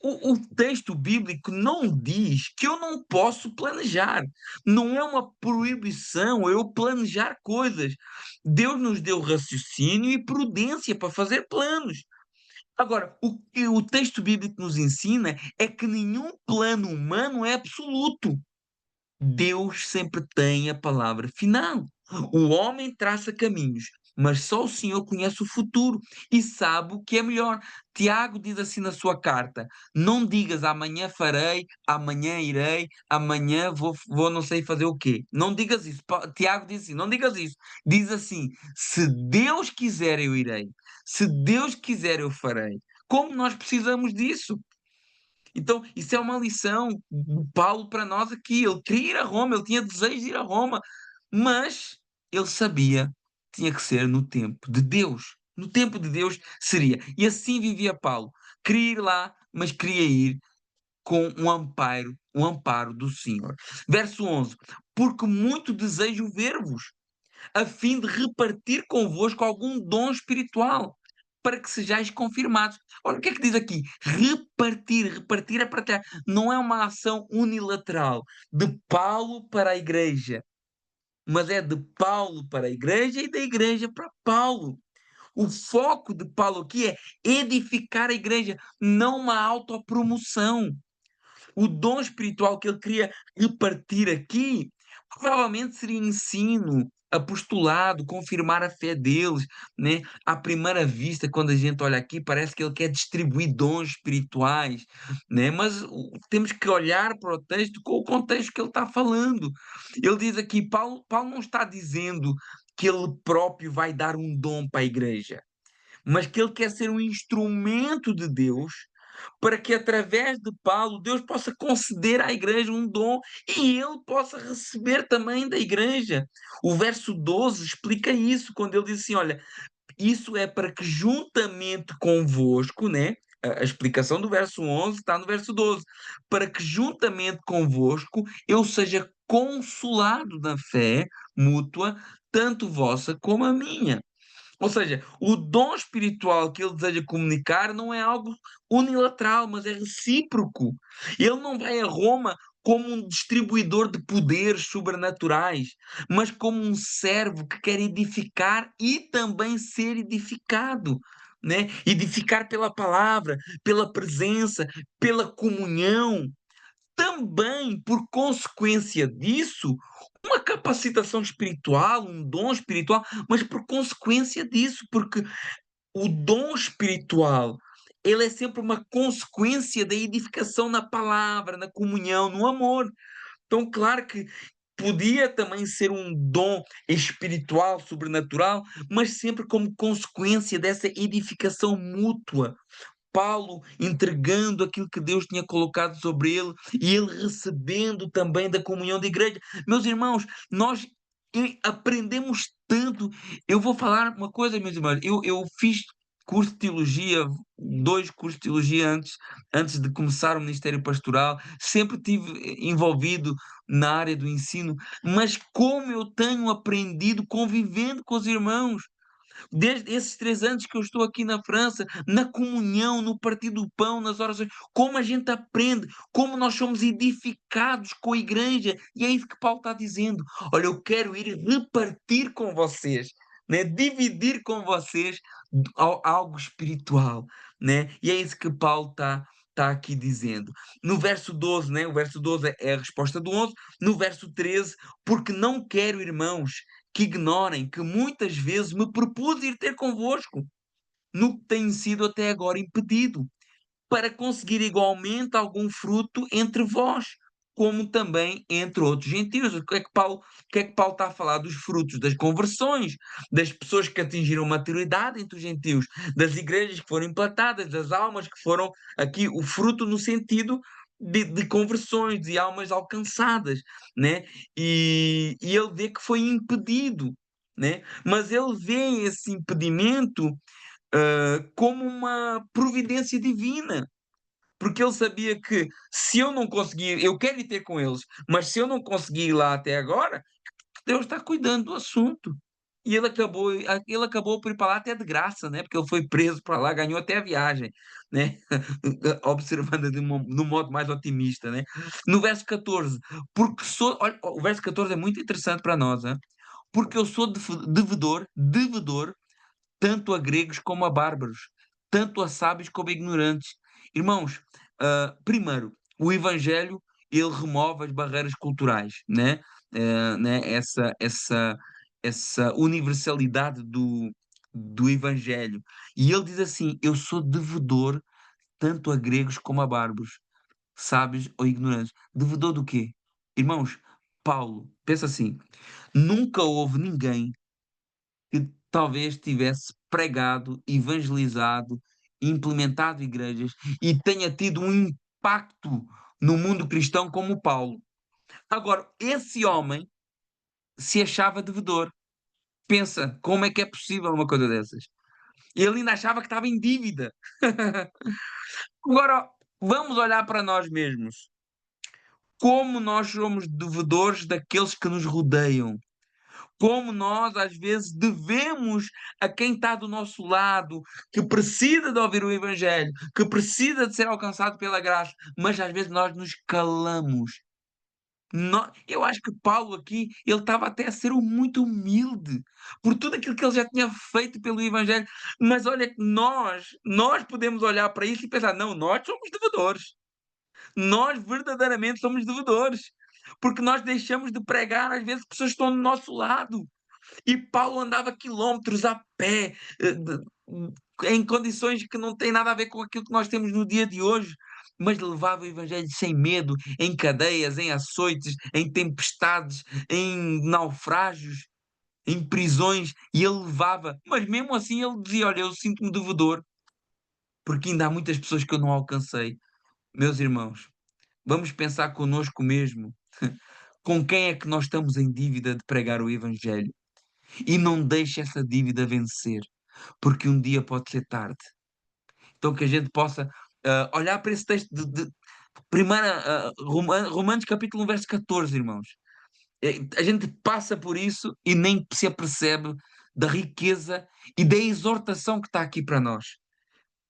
O texto bíblico não diz que eu não posso planejar. Não é uma proibição eu planejar coisas. Deus nos deu raciocínio e prudência para fazer planos. Agora, o que o texto bíblico nos ensina é que nenhum plano humano é absoluto. Deus sempre tem a palavra final. O homem traça caminhos, mas só o Senhor conhece o futuro e sabe o que é melhor. Tiago diz assim na sua carta: Não digas amanhã farei, amanhã irei, amanhã vou não sei fazer o quê. Não digas isso. Tiago diz assim: Não digas isso. Diz assim: Se Deus quiser, eu irei. Se Deus quiser, eu farei. Como nós precisamos disso? Então, isso é uma lição de Paulo para nós aqui. Ele queria ir a Roma, ele tinha desejo de ir a Roma, mas ele sabia que tinha que ser no tempo de Deus. No tempo de Deus seria. E assim vivia Paulo. Queria ir lá, mas queria ir com um amparo do Senhor. Verso 11: Porque muito desejo ver-vos, a fim de repartir convosco algum dom espiritual, para que sejais confirmados. Olha o que é que diz aqui: repartir. Repartir é partilhar. Não é uma ação unilateral de Paulo para a igreja, mas é de Paulo para a igreja e da igreja para Paulo. O foco de Paulo aqui é edificar a igreja, não uma autopromoção. O dom espiritual que ele queria repartir aqui provavelmente seria ensino, apostolado, confirmar a fé deles, né? À primeira vista, quando a gente olha aqui, parece que ele quer distribuir dons espirituais, né? Mas temos que olhar para o texto com o contexto que ele está falando. Ele diz aqui, Paulo não está dizendo que ele próprio vai dar um dom para a igreja, mas que ele quer ser um instrumento de Deus para que através de Paulo Deus possa conceder à igreja um dom e ele possa receber também da igreja. O verso 12 explica isso, quando ele diz assim: Olha, isso é para que juntamente convosco, né? A explicação do verso 11 está no verso 12. Para que juntamente convosco eu seja consolado na fé mútua, tanto vossa como a minha. Ou seja, o dom espiritual que ele deseja comunicar não é algo unilateral, mas é recíproco. Ele não vai a Roma como um distribuidor de poderes sobrenaturais, mas como um servo que quer edificar e também ser edificado. Né? Edificar pela palavra, pela presença, pela comunhão. Também, por consequência disso, uma capacitação espiritual, um dom espiritual, mas por consequência disso, porque o dom espiritual, ele é sempre uma consequência da edificação na palavra, na comunhão, no amor. Então, claro que podia também ser um dom espiritual, sobrenatural, mas sempre como consequência dessa edificação mútua. Paulo entregando aquilo que Deus tinha colocado sobre ele e ele recebendo também da comunhão da igreja. Meus irmãos, nós aprendemos tanto. Eu vou falar uma coisa, meus irmãos. Eu fiz curso de teologia, dois cursos de teologia antes de começar o ministério pastoral. Sempre tive envolvido na área do ensino, mas como eu tenho aprendido convivendo com os irmãos. Desde esses 3 anos que eu estou aqui na França, na comunhão, no partir do pão, nas orações, como a gente aprende, como nós somos edificados com a igreja, e é isso que Paulo está dizendo. Olha, eu quero ir repartir com vocês, né? Dividir com vocês algo espiritual, né? E é isso que Paulo está aqui dizendo. No verso 12, né? O verso 12 é a resposta do 11. No verso 13, porque não quero, irmãos, que ignorem que muitas vezes me propus ir ter convosco, no que tenho sido até agora impedido, para conseguir igualmente algum fruto entre vós, como também entre outros gentios. O que é que Paulo está a falar? Dos frutos das conversões, das pessoas que atingiram maturidade entre os gentios, das igrejas que foram implantadas, das almas que foram aqui, o fruto no sentido de conversões, de almas alcançadas, né? E ele vê que foi impedido, né? Mas ele vê esse impedimento como uma providência divina, porque ele sabia que se eu não conseguir, eu quero ir ter com eles, mas se eu não conseguir ir lá até agora, Deus está cuidando do assunto. E ele acabou por ir para lá até de graça, né? Porque ele foi preso para lá, ganhou até a viagem, né? Observando no modo mais otimista, né? No verso 14, porque sou, olha, o verso 14 é muito interessante para nós, hein? Porque eu sou devedor tanto a gregos como a bárbaros, tanto a sábios como a ignorantes. Irmãos, primeiro, o Evangelho ele remove as barreiras culturais, né? Essa universalidade do Evangelho. E ele diz assim: Eu sou devedor tanto a gregos como a bárbaros, sábios ou ignorantes. Devedor do quê? Irmãos, Paulo, pensa assim: nunca houve ninguém que talvez tivesse pregado, evangelizado, implementado igrejas e tenha tido um impacto no mundo cristão como Paulo. Agora, esse homem se achava devedor. Pensa, como é que é possível uma coisa dessas? Ele ainda achava que estava em dívida. Agora, vamos olhar para nós mesmos. Como nós somos devedores daqueles que nos rodeiam. Como nós às vezes devemos a quem está do nosso lado, que precisa de ouvir o Evangelho, que precisa de ser alcançado pela graça, mas às vezes nós nos calamos. Eu acho que Paulo aqui, ele estava até a ser muito humilde por tudo aquilo que ele já tinha feito pelo Evangelho, mas olha que nós podemos olhar para isso e pensar, não, nós somos devedores. Nós verdadeiramente somos devedores. Porque nós deixamos de pregar, às vezes, pessoas que estão do nosso lado. E Paulo andava quilómetros a pé, em condições que não têm nada a ver com aquilo que nós temos no dia de hoje, mas levava o Evangelho sem medo, em cadeias, em açoites, em tempestades, em naufrágios, em prisões, e ele levava, mas mesmo assim ele dizia: Olha, eu sinto-me devedor, porque ainda há muitas pessoas que eu não alcancei. Meus irmãos, vamos pensar connosco mesmo. Com quem é que nós estamos em dívida de pregar o Evangelho? E não deixe essa dívida vencer, porque um dia pode ser tarde. Então que a gente possa olhar para esse texto de primeira, Romanos capítulo 1, verso 14, irmãos. A gente passa por isso e nem se apercebe da riqueza e da exortação que está aqui para nós.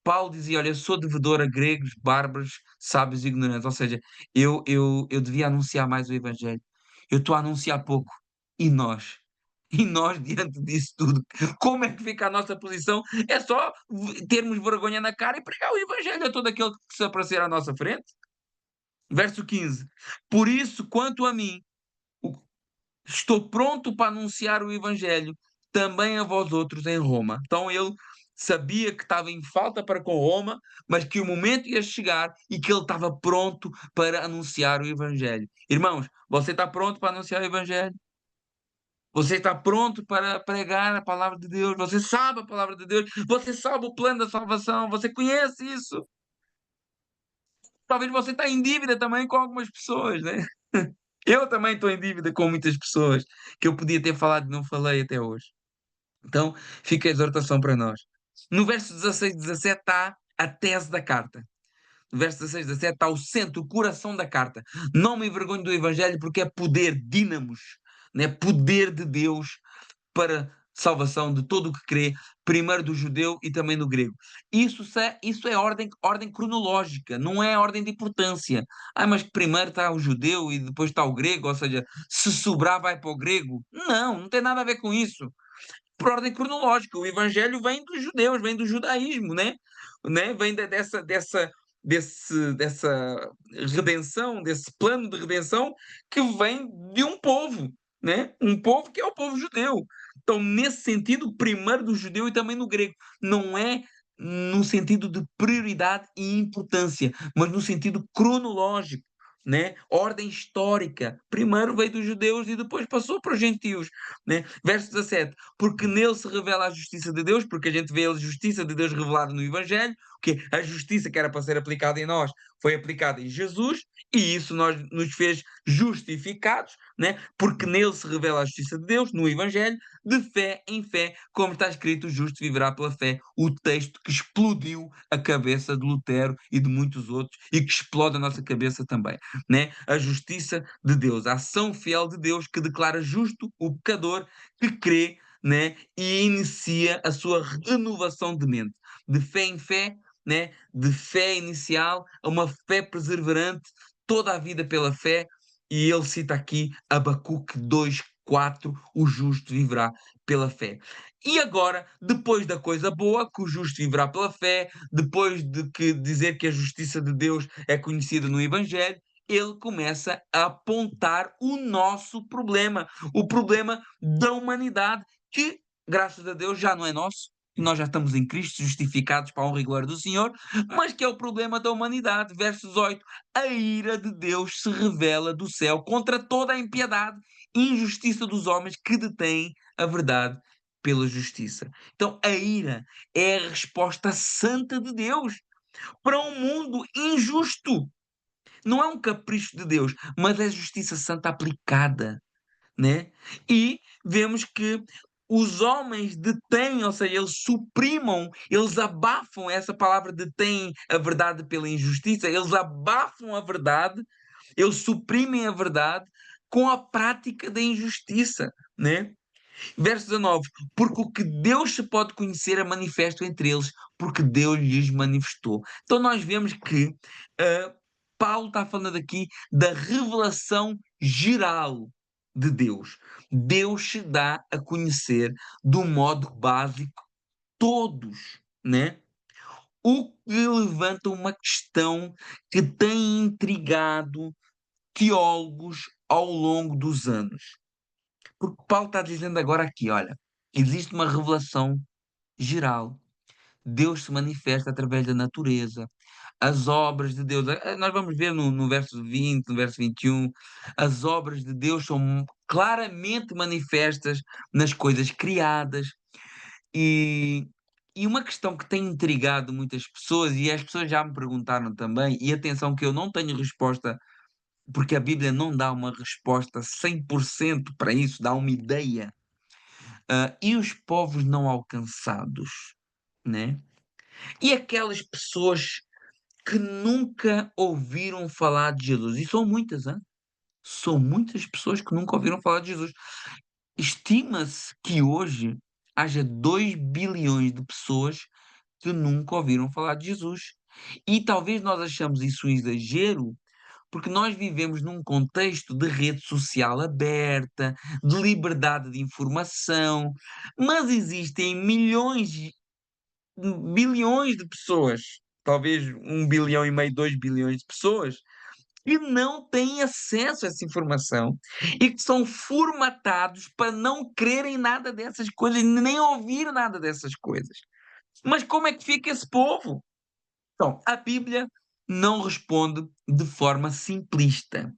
Paulo dizia: Olha, eu sou devedor a gregos, bárbaros, sábios e ignorantes. Ou seja, eu devia anunciar mais o Evangelho. Eu estou a anunciar pouco. E nós? E nós, diante disso tudo, como é que fica a nossa posição? É só termos vergonha na cara e pregar o Evangelho a todo aquele que se aparecer à nossa frente? Verso 15: Por isso, quanto a mim, o- estou pronto para anunciar o Evangelho também a vós outros em Roma. Então ele sabia que estava em falta para com Roma, mas que o momento ia chegar e que ele estava pronto para anunciar o Evangelho. Irmãos, você está pronto para anunciar o Evangelho? Você está pronto para pregar a palavra de Deus? Você sabe a palavra de Deus? Você sabe o plano da salvação? Você conhece isso? Talvez você está em dívida também com algumas pessoas, né? Eu também estou em dívida com muitas pessoas que eu podia ter falado e não falei até hoje. Então, fica a exortação para nós. No verso 16 e 17 está a tese da carta. No verso 16 e 17 está o centro, o coração da carta. Não me envergonho do Evangelho porque é poder, dínamos, né? Poder de Deus para salvação de todo o que crê, primeiro do judeu e também do grego. Isso é ordem cronológica, não é ordem de importância. Ah, mas primeiro está o judeu e depois está o grego, ou seja, se sobrar vai para o grego. Não, não tem nada a ver com isso por ordem cronológica. O evangelho vem dos judeus, vem do judaísmo, né? Vem dessa redenção, desse plano de redenção que vem de um povo, né? Um povo que é o povo judeu. Então, nesse sentido, primeiro do judeu e também no grego. Não é no sentido de prioridade e importância, mas no sentido cronológico. Né? Ordem histórica. Primeiro veio dos judeus e depois passou para os gentios. Né? Verso 17: Porque nele se revela a justiça de Deus, porque a gente vê a justiça de Deus revelada no Evangelho, que a justiça que era para ser aplicada em nós foi aplicada em Jesus, e isso nos fez justificados, né? Porque nele se revela a justiça de Deus, no Evangelho, de fé em fé, como está escrito: o justo viverá pela fé. O texto que explodiu a cabeça de Lutero e de muitos outros, e que explode a nossa cabeça também, né? A justiça de Deus, a ação fiel de Deus que declara justo o pecador que crê, né? E inicia a sua renovação de mente, de fé em fé, né? De fé inicial a uma fé perseverante, toda a vida pela fé. E ele cita aqui Abacuque 2:4: o justo viverá pela fé. E agora, depois da coisa boa, que o justo viverá pela fé, depois de dizer que a justiça de Deus é conhecida no Evangelho, ele começa a apontar o nosso problema, o problema da humanidade, que, graças a Deus, já não é nosso. Nós já estamos em Cristo, justificados para a honra e glória do Senhor, mas que é o problema da humanidade. Verso 18: A ira de Deus se revela do céu contra toda a impiedade e injustiça dos homens que detêm a verdade pela justiça. Então, a ira é a resposta santa de Deus para um mundo injusto. Não é um capricho de Deus, mas é justiça santa aplicada, né? E vemos que os homens detêm, ou seja, eles suprimam, eles abafam essa palavra detêm a verdade pela injustiça, eles abafam a verdade, eles suprimem a verdade com a prática da injustiça, né? Verso 19: Porque o que Deus se pode conhecer é manifesto entre eles, porque Deus lhes manifestou. Então nós vemos que ah, Paulo está falando aqui da revelação geral de Deus. Deus se dá a conhecer do modo básico todos, né? O que levanta uma questão que tem intrigado teólogos ao longo dos anos. Porque Paulo está dizendo agora aqui, olha, existe uma revelação geral. Deus se manifesta através da natureza, as obras de Deus. Nós vamos ver no verso 20, no verso 21, as obras de Deus são claramente manifestas nas coisas criadas. E, e uma questão que tem intrigado muitas pessoas, e as pessoas já me perguntaram também, e atenção que eu não tenho resposta, porque a Bíblia não dá uma resposta 100% para isso, dá uma ideia. E os povos não alcançados, né? E aquelas pessoas que nunca ouviram falar de Jesus, e são muitas, hein? São muitas pessoas que nunca ouviram falar de Jesus. Estima-se que hoje haja 2 bilhões de pessoas que nunca ouviram falar de Jesus. E talvez nós achamos isso um exagero, porque nós vivemos num contexto de rede social aberta, de liberdade de informação, mas existem milhões, bilhões de pessoas, talvez 1,5 bilhão, 2 bilhões de pessoas, que não têm acesso a essa informação e que são formatados para não crerem nada dessas coisas, nem ouvir nada dessas coisas. Mas como é que fica esse povo? Então, a Bíblia não responde de forma simplista,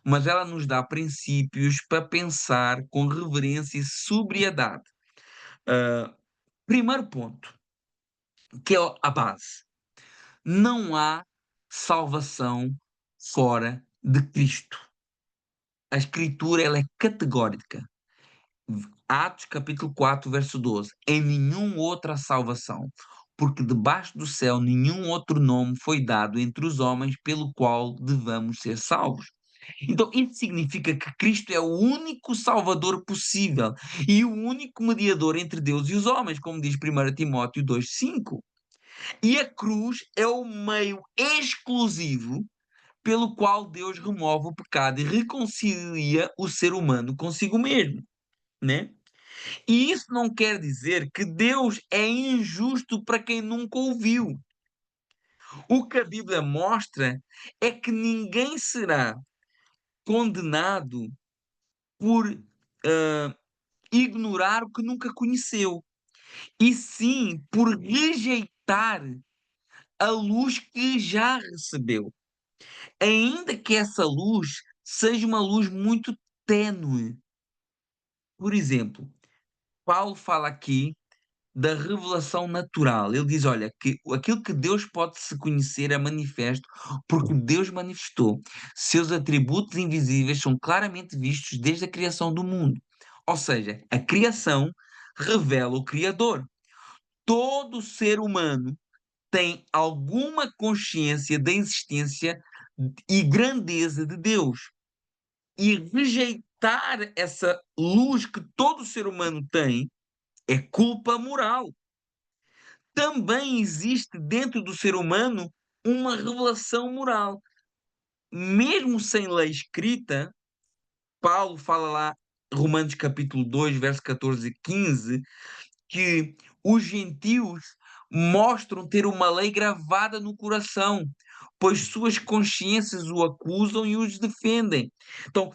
mas ela nos dá princípios para pensar com reverência e sobriedade. Ah, primeiro ponto, que é a base: não há salvação fora de Cristo. A Escritura ela é categórica. Atos capítulo 4, verso 12. Em nenhum outra salvação, porque debaixo do céu nenhum outro nome foi dado entre os homens pelo qual devamos ser salvos. Então, isso significa que Cristo é o único Salvador possível e o único mediador entre Deus e os homens, como diz 1 Timóteo 2,5. E a cruz é o meio exclusivo pelo qual Deus remove o pecado e reconcilia o ser humano consigo mesmo, né? E isso não quer dizer que Deus é injusto para quem nunca ouviu. O que a Bíblia mostra é que ninguém será condenado por ignorar o que nunca conheceu, e sim por rejeitar a luz que já recebeu, ainda que essa luz seja uma luz muito tênue. Por exemplo, Paulo fala aqui da revelação natural. Ele diz: olha, que aquilo que Deus pode se conhecer é manifesto porque Deus manifestou. Seus atributos invisíveis são claramente vistos desde a criação do mundo. Ou seja, a criação revela o Criador. Todo ser humano tem alguma consciência da existência e grandeza de Deus. E rejeitar essa luz que todo ser humano tem é culpa moral. Também existe dentro do ser humano uma revelação moral. Mesmo sem lei escrita, Paulo fala lá, Romanos capítulo 2, verso 14 e 15, que os gentios mostram ter uma lei gravada no coração, pois suas consciências o acusam e os defendem. Então,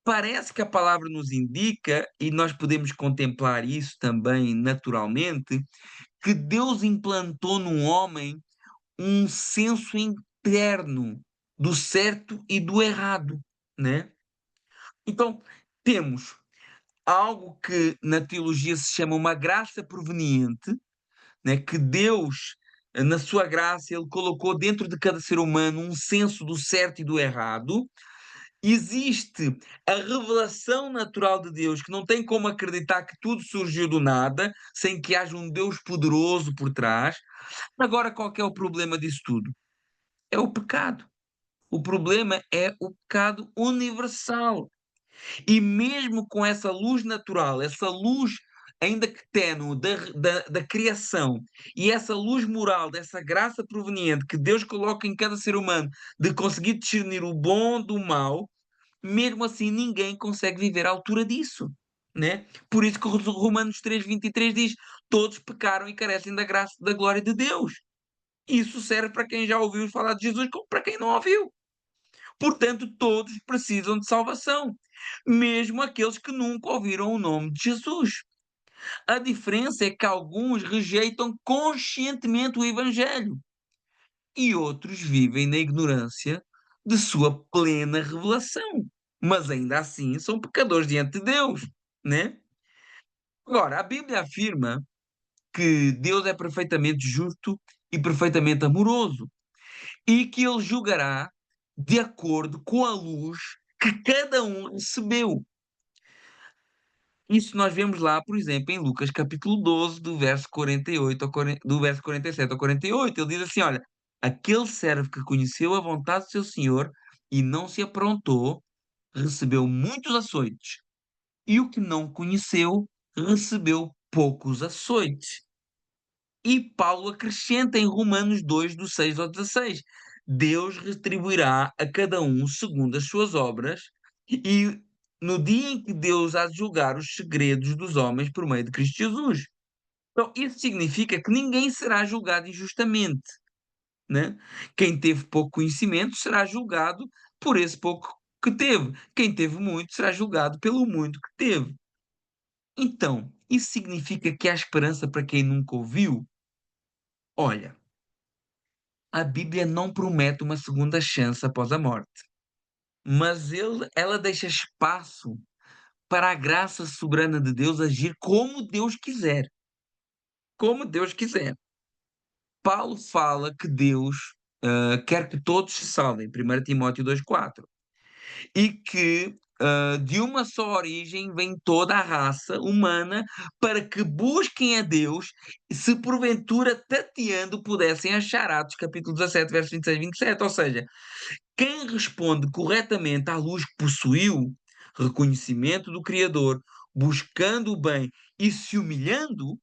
parece que a palavra nos indica, e nós podemos contemplar isso também naturalmente, que Deus implantou no homem um senso interno do certo e do errado, né? Então, temos algo que na teologia se chama uma graça proveniente, né? Que Deus, na sua graça, ele colocou dentro de cada ser humano um senso do certo e do errado. Existe a revelação natural de Deus, que não tem como acreditar que tudo surgiu do nada, sem que haja um Deus poderoso por trás. Agora, qual que é o problema disso tudo? É o pecado. O problema é o pecado universal. E mesmo com essa luz natural, essa luz, ainda que ténue, da criação, e essa luz moral, dessa graça proveniente que Deus coloca em cada ser humano, de conseguir discernir o bom do mal, mesmo assim ninguém consegue viver à altura disso. Né? Por isso que o Romanos 3,23 diz: todos pecaram e carecem da graça, da glória de Deus. Isso serve para quem já ouviu falar de Jesus, como para quem não ouviu. Portanto, todos precisam de salvação, mesmo aqueles que nunca ouviram o nome de Jesus. A diferença é que alguns rejeitam conscientemente o Evangelho e outros vivem na ignorância de sua plena revelação, mas ainda assim são pecadores diante de Deus, né? Agora, a Bíblia afirma que Deus é perfeitamente justo e perfeitamente amoroso e que ele julgará de acordo com a luz que cada um recebeu. Isso nós vemos lá, por exemplo, em Lucas capítulo 12, do verso 48 ao 40, do verso 47 ao 48. Ele diz assim: olha, aquele servo que conheceu a vontade do seu senhor e não se aprontou, recebeu muitos açoites, e o que não conheceu, recebeu poucos açoites. E Paulo acrescenta em Romanos 2, do 6 ao 16: Deus retribuirá a cada um segundo as suas obras, e no dia em que Deus há de julgar os segredos dos homens por meio de Cristo Jesus. Então, isso significa que ninguém será julgado injustamente, né? Quem teve pouco conhecimento será julgado por esse pouco que teve. Quem teve muito será julgado pelo muito que teve. Então, isso significa que há esperança para quem nunca ouviu? Olha, a Bíblia não promete uma segunda chance após a morte, mas ela deixa espaço para a graça soberana de Deus agir como Deus quiser. Como Deus quiser. Paulo fala que Deus quer que todos se salvem, 1 Timóteo 2,4, e que de uma só origem vem toda a raça humana para que busquem a Deus, se porventura tateando pudessem achar. Atos capítulo 17, versos 26 e 27. Ou seja, quem responde corretamente à luz que possuiu, reconhecimento do Criador, buscando o bem e se humilhando,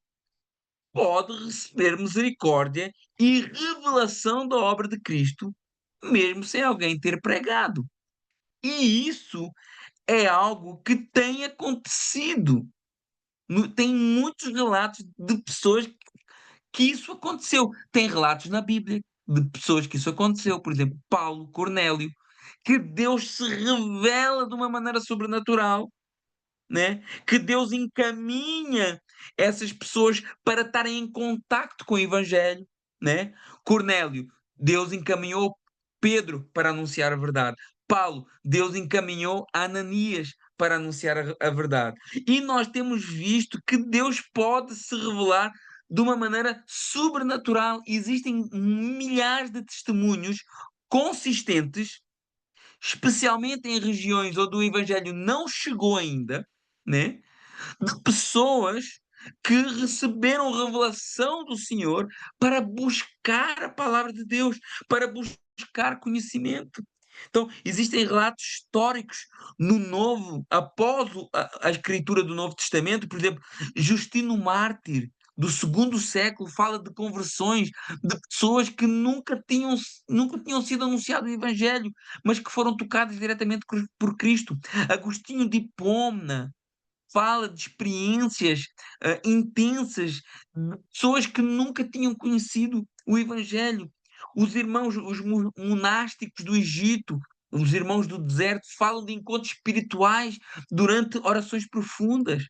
pode receber misericórdia e revelação da obra de Cristo, mesmo sem alguém ter pregado. E isso é algo que tem acontecido. Tem muitos relatos de pessoas que isso aconteceu. Tem relatos na Bíblia de pessoas que isso aconteceu. Por exemplo, Paulo, Cornélio, que Deus se revela de uma maneira sobrenatural, né? Que Deus encaminha essas pessoas para estarem em contacto com o Evangelho, né? Cornélio, Deus encaminhou Pedro para anunciar a verdade. Paulo, Deus encaminhou Ananias para anunciar a verdade. E nós temos visto que Deus pode se revelar de uma maneira sobrenatural. Existem milhares de testemunhos consistentes, especialmente em regiões onde o Evangelho não chegou ainda, né? De pessoas que receberam revelação do Senhor para buscar a palavra de Deus, para buscar conhecimento. Então, existem relatos históricos no Novo, após a escritura do Novo Testamento. Por exemplo, Justino Mártir, do segundo século, fala de conversões de pessoas que nunca tinham sido anunciado o Evangelho, mas que foram tocadas diretamente por Cristo. Agostinho de Hipona fala de experiências intensas de pessoas que nunca tinham conhecido o Evangelho. Os irmãos, os monásticos do Egito, os irmãos do deserto, falam de encontros espirituais durante orações profundas.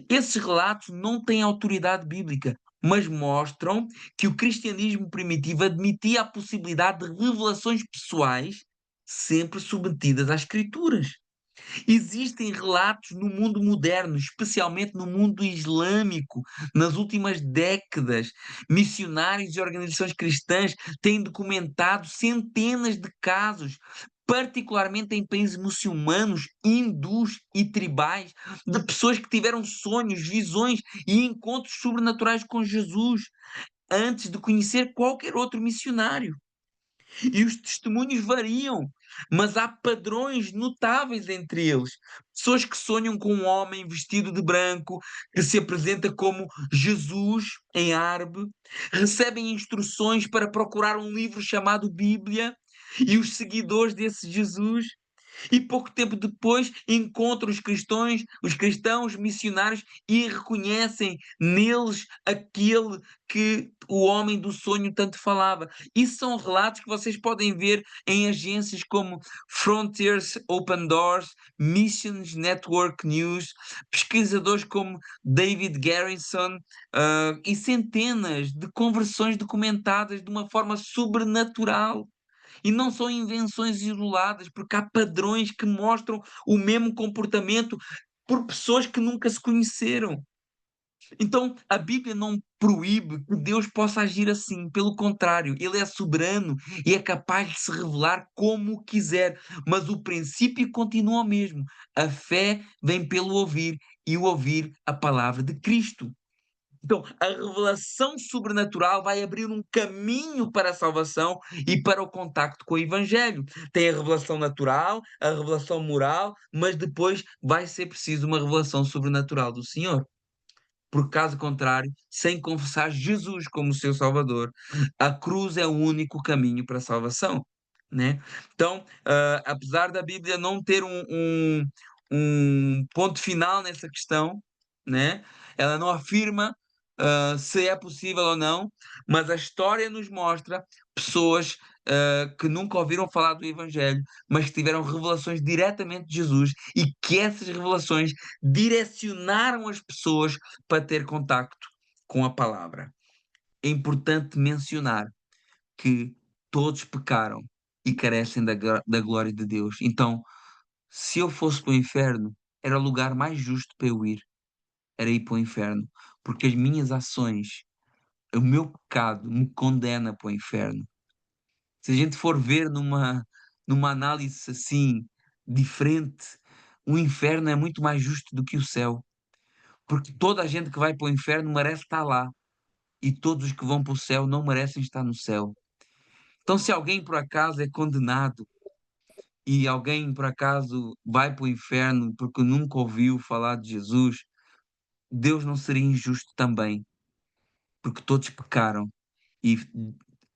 Esses relatos não têm autoridade bíblica, mas mostram que o cristianismo primitivo admitia a possibilidade de revelações pessoais sempre submetidas às Escrituras. Existem relatos no mundo moderno, especialmente no mundo islâmico, nas últimas décadas. Missionários e organizações cristãs têm documentado centenas de casos, particularmente em países muçulmanos, hindus e tribais, de pessoas que tiveram sonhos, visões e encontros sobrenaturais com Jesus antes de conhecer qualquer outro missionário. E os testemunhos variam, mas há padrões notáveis entre eles. Pessoas que sonham com um homem vestido de branco, que se apresenta como Jesus em árabe, recebem instruções para procurar um livro chamado Bíblia, e os seguidores desse Jesus e pouco tempo depois encontram os cristãos missionários e reconhecem neles aquele que o homem do sonho tanto falava. Isso são relatos que vocês podem ver em agências como Frontiers Open Doors, Missions Network News, pesquisadores como David Garrison, e centenas de conversões documentadas de uma forma sobrenatural. E não são invenções isoladas, porque há padrões que mostram o mesmo comportamento por pessoas que nunca se conheceram. Então, a Bíblia não proíbe que Deus possa agir assim, pelo contrário, Ele é soberano e é capaz de se revelar como quiser, mas o princípio continua o mesmo. A fé vem pelo ouvir e o ouvir a palavra de Cristo. Então, a revelação sobrenatural vai abrir um caminho para a salvação e para o contacto com o Evangelho. Tem a revelação natural, a revelação moral, mas depois vai ser preciso uma revelação sobrenatural do Senhor. Por caso contrário, sem confessar Jesus como seu Salvador, a cruz é o único caminho para a salvação, né? Então, apesar da Bíblia não ter um ponto final nessa questão, né? Ela não afirma, se é possível ou não, mas a história nos mostra pessoas, que nunca ouviram falar do Evangelho, mas que tiveram revelações diretamente de Jesus e que essas revelações direcionaram as pessoas para ter contacto com a palavra. É importante mencionar que todos pecaram e carecem da glória de Deus. Então, se eu fosse para o inferno, era o lugar mais justo para eu ir, era ir para o inferno, porque as minhas ações, o meu pecado me condena para o inferno. Se a gente for ver numa análise assim diferente, o inferno é muito mais justo do que o céu, porque toda a gente que vai para o inferno merece estar lá e todos os que vão para o céu não merecem estar no céu. Então, se alguém por acaso é condenado e alguém por acaso vai para o inferno porque nunca ouviu falar de Jesus, Deus não seria injusto também, porque todos pecaram e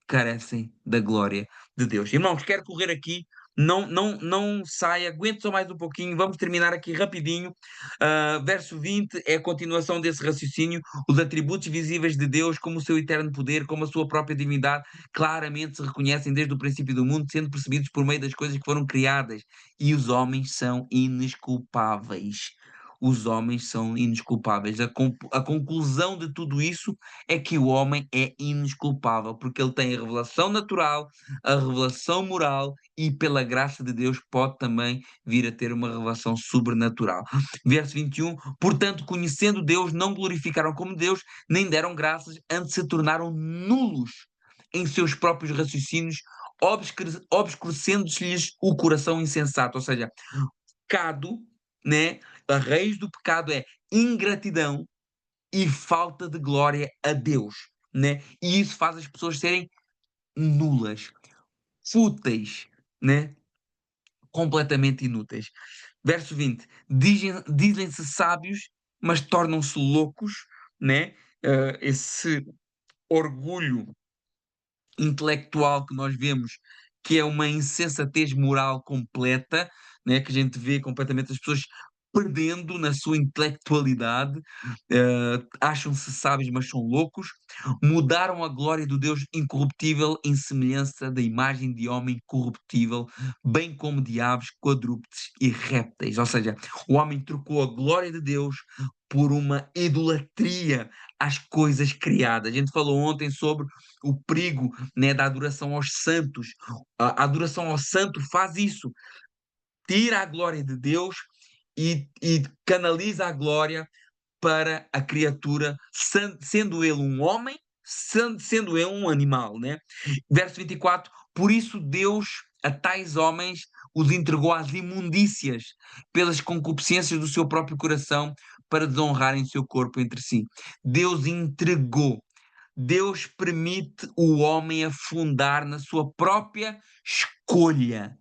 carecem da glória de Deus. Irmãos, quero correr aqui, não saia, aguente só mais um pouquinho, vamos terminar aqui rapidinho. Verso 20 é a continuação desse raciocínio, os atributos visíveis de Deus, como o seu eterno poder, como a sua própria divindade, claramente se reconhecem desde o princípio do mundo, sendo percebidos por meio das coisas que foram criadas, e os homens são inesculpáveis. Os homens são inesculpáveis. A conclusão de tudo isso é que o homem é inesculpável, porque ele tem a revelação natural, a revelação moral e, pela graça de Deus, pode também vir a ter uma revelação sobrenatural. Verso 21, portanto, conhecendo Deus, não glorificaram como Deus, nem deram graças, antes se tornaram nulos em seus próprios raciocínios, obscurecendo-lhes o coração insensato. Ou seja, pecado, né? A raiz do pecado é ingratidão e falta de glória a Deus, né? E isso faz as pessoas serem nulas, fúteis, né? Completamente inúteis. Verso 20: dizem-se sábios, mas tornam-se loucos, né? Esse orgulho intelectual que nós vemos, que é uma insensatez moral completa, né, que a gente vê completamente as pessoas perdendo na sua intelectualidade, acham-se sábios, mas são loucos, mudaram a glória do Deus incorruptível em semelhança da imagem de homem corruptível, bem como de aves, quadrúpedes e répteis. Ou seja, o homem trocou a glória de Deus por uma idolatria às coisas criadas. A gente falou ontem sobre o perigo, né, da adoração aos santos. A adoração ao santo faz isso, tira a glória de Deus e canaliza a glória para a criatura, sendo ele um homem, sendo ele um animal, né? Verso 24, por isso Deus a tais homens os entregou às imundícias pelas concupiscências do seu próprio coração para desonrarem o seu corpo entre si. Deus entregou. Deus permite o homem afundar na sua própria escolha.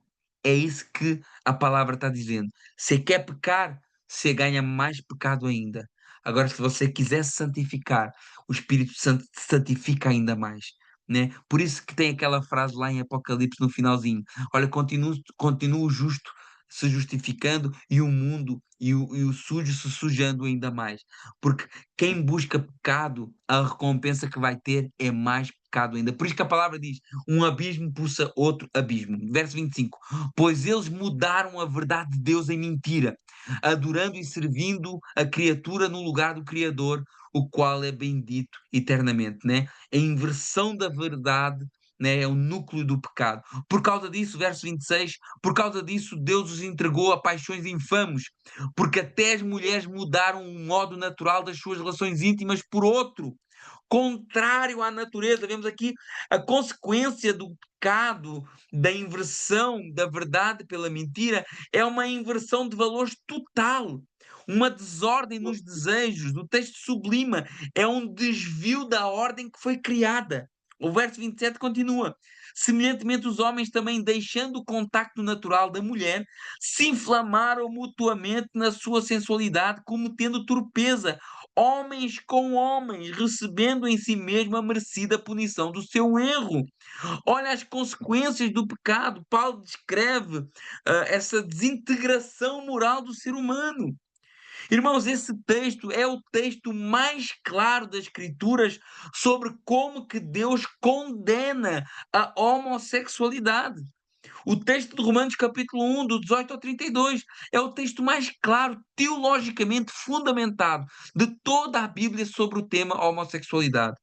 É isso que a palavra está dizendo. Se quer pecar, você ganha mais pecado ainda. Agora, se você quiser se santificar, o Espírito Santo te santifica ainda mais. Né? Por isso que tem aquela frase lá em Apocalipse no finalzinho: olha, continua o justo se justificando e o mundo e o sujo se sujando ainda mais. Porque quem busca pecado, a recompensa que vai ter é mais pecado ainda. Por isso que a palavra diz: um abismo puxa outro abismo. Verso 25: pois eles mudaram a verdade de Deus em mentira, adorando e servindo a criatura no lugar do Criador, o qual é bendito eternamente, né? A inversão da verdade, né, é o núcleo do pecado. Por causa disso, verso 26, por causa disso Deus os entregou a paixões infames, porque até as mulheres mudaram o modo natural das suas relações íntimas por outro, contrário à natureza. Vemos aqui a consequência do pecado, da inversão da verdade pela mentira, é uma inversão de valores total, uma desordem nos desejos. O texto sublima, é um desvio da ordem que foi criada. O verso 27 continua: semelhantemente, os homens também, deixando o contacto natural da mulher, se inflamaram mutuamente na sua sensualidade, cometendo torpeza, homens com homens, recebendo em si mesmo a merecida punição do seu erro. Olha as consequências do pecado. Paulo descreve essa desintegração moral do ser humano. Irmãos, esse texto é o texto mais claro das Escrituras sobre como que Deus condena a homossexualidade. O texto de Romanos capítulo 1, do 18 ao 32, é o texto mais claro, teologicamente fundamentado de toda a Bíblia sobre o tema homossexualidade,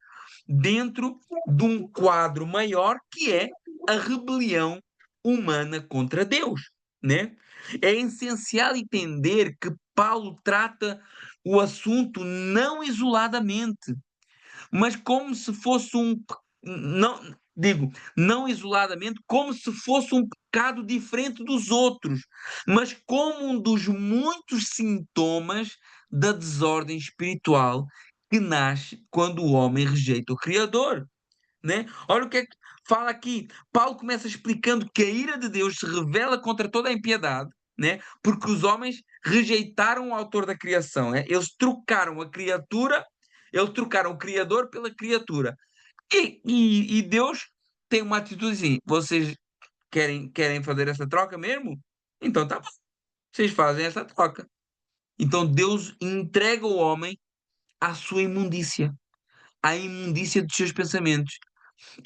dentro de um quadro maior que é a rebelião humana contra Deus, né? É essencial entender que Paulo trata o assunto não isoladamente, mas como se fosse não digo, não isoladamente, como se fosse um pecado diferente dos outros, mas como um dos muitos sintomas da desordem espiritual que nasce quando o homem rejeita o Criador, né? Olha o que é que fala aqui. Paulo começa explicando que a ira de Deus se revela contra toda a impiedade, né? Porque os homens rejeitaram o autor da criação, né? Eles trocaram a criatura, eles trocaram o Criador pela criatura. E Deus tem uma atitude assim: vocês querem fazer essa troca mesmo? Então tá bom, vocês fazem essa troca. Então Deus entrega o homem à sua imundícia, à imundícia dos seus pensamentos.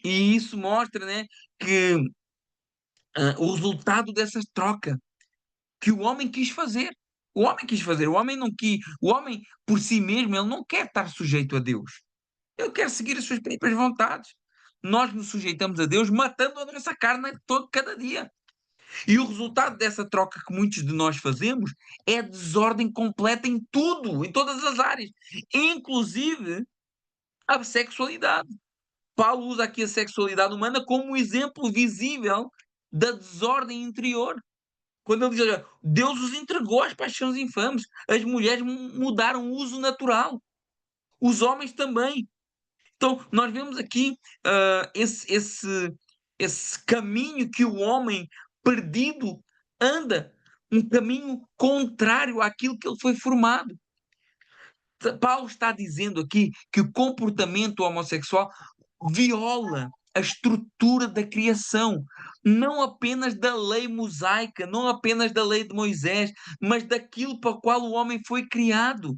E isso mostra, né, que o resultado dessa troca que o homem quis fazer. O homem quis fazer, o homem não quis, o homem por si mesmo, ele não quer estar sujeito a Deus. Ele quer seguir as suas próprias vontades. Nós nos sujeitamos a Deus matando a nossa carne todo, cada dia. E o resultado dessa troca que muitos de nós fazemos é desordem completa em tudo, em todas as áreas, inclusive a sexualidade. Paulo usa aqui a sexualidade humana como um exemplo visível da desordem interior. Quando ele diz, olha, Deus os entregou às paixões infames, as mulheres mudaram o uso natural, os homens também. Então, nós vemos aqui esse caminho que o homem perdido anda, um caminho contrário àquilo que ele foi formado. Paulo está dizendo aqui que o comportamento homossexual viola a estrutura da criação, não apenas da lei mosaica, não apenas da lei de Moisés, mas daquilo para o qual o homem foi criado,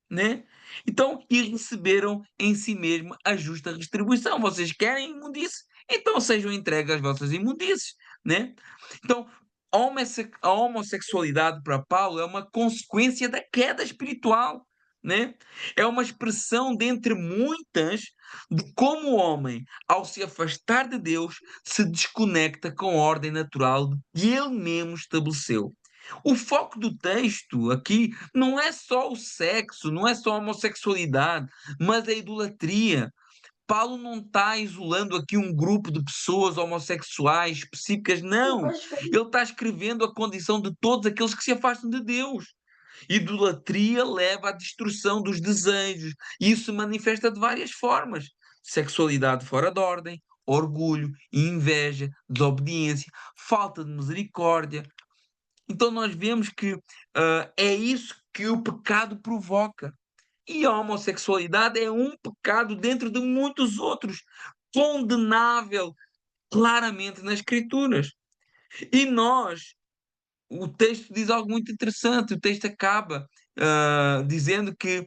né? Então, e receberam em si mesmo a justa retribuição. Vocês querem imundície? Então sejam entregues às vossas imundícies, né? Então, a homossexualidade para Paulo é uma consequência da queda espiritual, né? É uma expressão dentre muitas de como o homem, ao se afastar de Deus, se desconecta com a ordem natural que ele mesmo estabeleceu. O foco do texto aqui não é só o sexo, não é só a homossexualidade, mas a idolatria. Paulo não está isolando aqui um grupo de pessoas homossexuais específicas, não. Ele está escrevendo a condição de todos aqueles que se afastam de Deus. Idolatria leva à destruição dos desejos, e isso se manifesta de várias formas: sexualidade fora de ordem, orgulho, inveja, desobediência, falta de misericórdia. Então nós vemos que é isso que o pecado provoca. E a homossexualidade é um pecado dentro de muitos outros, condenável claramente nas Escrituras. E nós, o texto diz algo muito interessante. O texto acaba dizendo que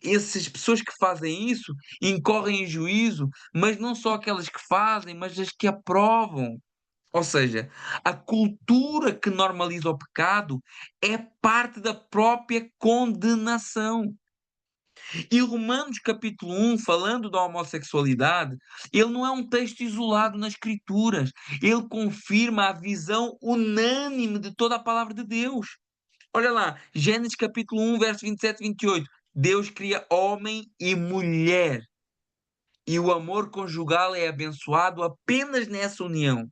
essas pessoas que fazem isso incorrem em juízo, mas não só aquelas que fazem, mas as que aprovam. Ou seja, a cultura que normaliza o pecado é parte da própria condenação. E Romanos capítulo 1, falando da homossexualidade, ele não é um texto isolado nas Escrituras. Ele confirma a visão unânime de toda a palavra de Deus. Olha lá, Gênesis capítulo 1, verso 27 e 28. Deus cria homem e mulher. E o amor conjugal é abençoado apenas nessa união.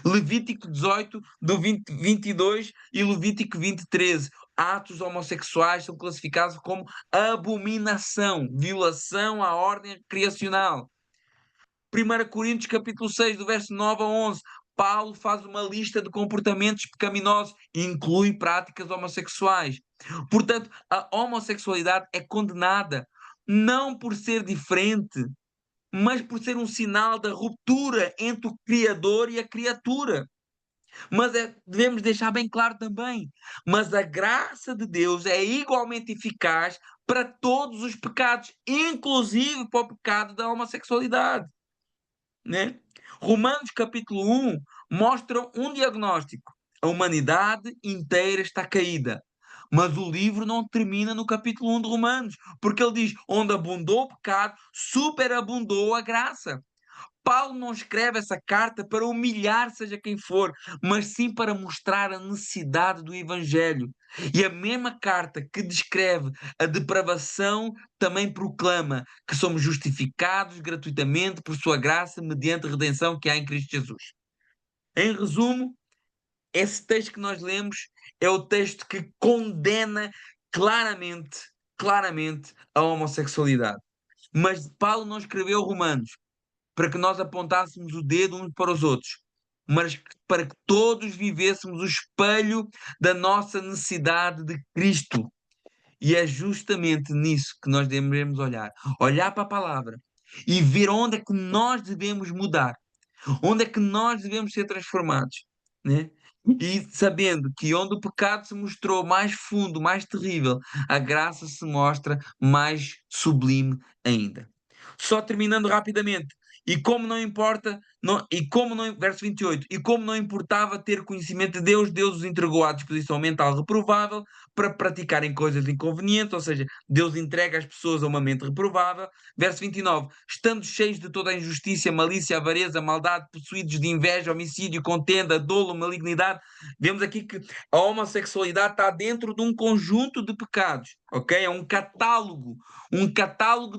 Levítico 18, do 22 e Levítico 20, 13. Atos homossexuais são classificados como abominação, violação à ordem criacional. 1 Coríntios capítulo 6, do verso 9 a 11. Paulo faz uma lista de comportamentos pecaminosos e inclui práticas homossexuais. Portanto, a homossexualidade é condenada não por ser diferente, mas por ser um sinal da ruptura entre o Criador e a criatura. Mas devemos deixar bem claro também, mas a graça de Deus é igualmente eficaz para todos os pecados, inclusive para o pecado da homossexualidade, né? Romanos capítulo 1 mostra um diagnóstico. A humanidade inteira está caída. Mas o livro não termina no capítulo 1 de Romanos, porque ele diz: onde abundou o pecado, superabundou a graça. Paulo não escreve essa carta para humilhar seja quem for, mas sim para mostrar a necessidade do Evangelho. E a mesma carta que descreve a depravação também proclama que somos justificados gratuitamente por sua graça mediante a redenção que há em Cristo Jesus. Em resumo, esse texto que nós lemos é o texto que condena claramente, claramente a homossexualidade. Mas Paulo não escreveu Romanos para que nós apontássemos o dedo uns para os outros, mas para que todos vivêssemos o espelho da nossa necessidade de Cristo. E é justamente nisso que nós devemos olhar. Olhar para a palavra e ver onde é que nós devemos mudar, onde é que nós devemos ser transformados, né? E sabendo que onde o pecado se mostrou mais fundo, mais terrível, a graça se mostra mais sublime ainda. Só terminando rapidamente. E como não importa, verso 28, e como não importava ter conhecimento de Deus, Deus os entregou à disposição mental reprovável para praticarem coisas inconvenientes, ou seja, Deus entrega as pessoas a uma mente reprovável. Verso 29, estando cheios de toda a injustiça, malícia, avareza, maldade, possuídos de inveja, homicídio, contenda, dolo, malignidade. Vemos aqui que a homossexualidade está dentro de um conjunto de pecados, ok? É um catálogo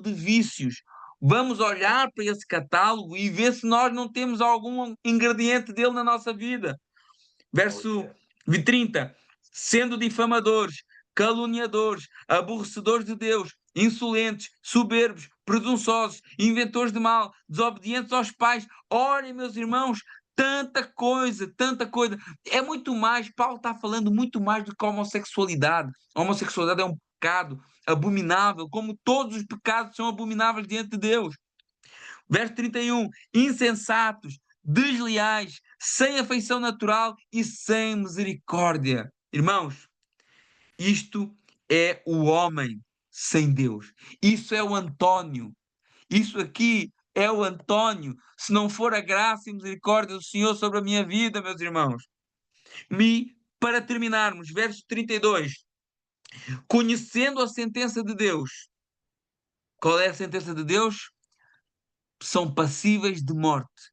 de vícios. Vamos olhar para esse catálogo e ver se nós não temos algum ingrediente dele na nossa vida. Verso 30. Sendo difamadores, caluniadores, aborrecedores de Deus, insolentes, soberbos, presunçosos, inventores de mal, desobedientes aos pais. Olhem, meus irmãos, tanta coisa, tanta coisa. É muito mais, Paulo está falando muito mais do que a homossexualidade. A homossexualidade é um pecado abominável, como todos os pecados são abomináveis diante de Deus. Verso 31, insensatos, desleais, sem afeição natural e sem misericórdia. Irmãos, isto é o homem sem Deus. Isso é o António. Isso aqui é o António. Se não for a graça e misericórdia do Senhor sobre a minha vida, meus irmãos. Para terminarmos, verso 32. Conhecendo a sentença de Deus. Qual é a sentença de Deus? São passíveis de morte.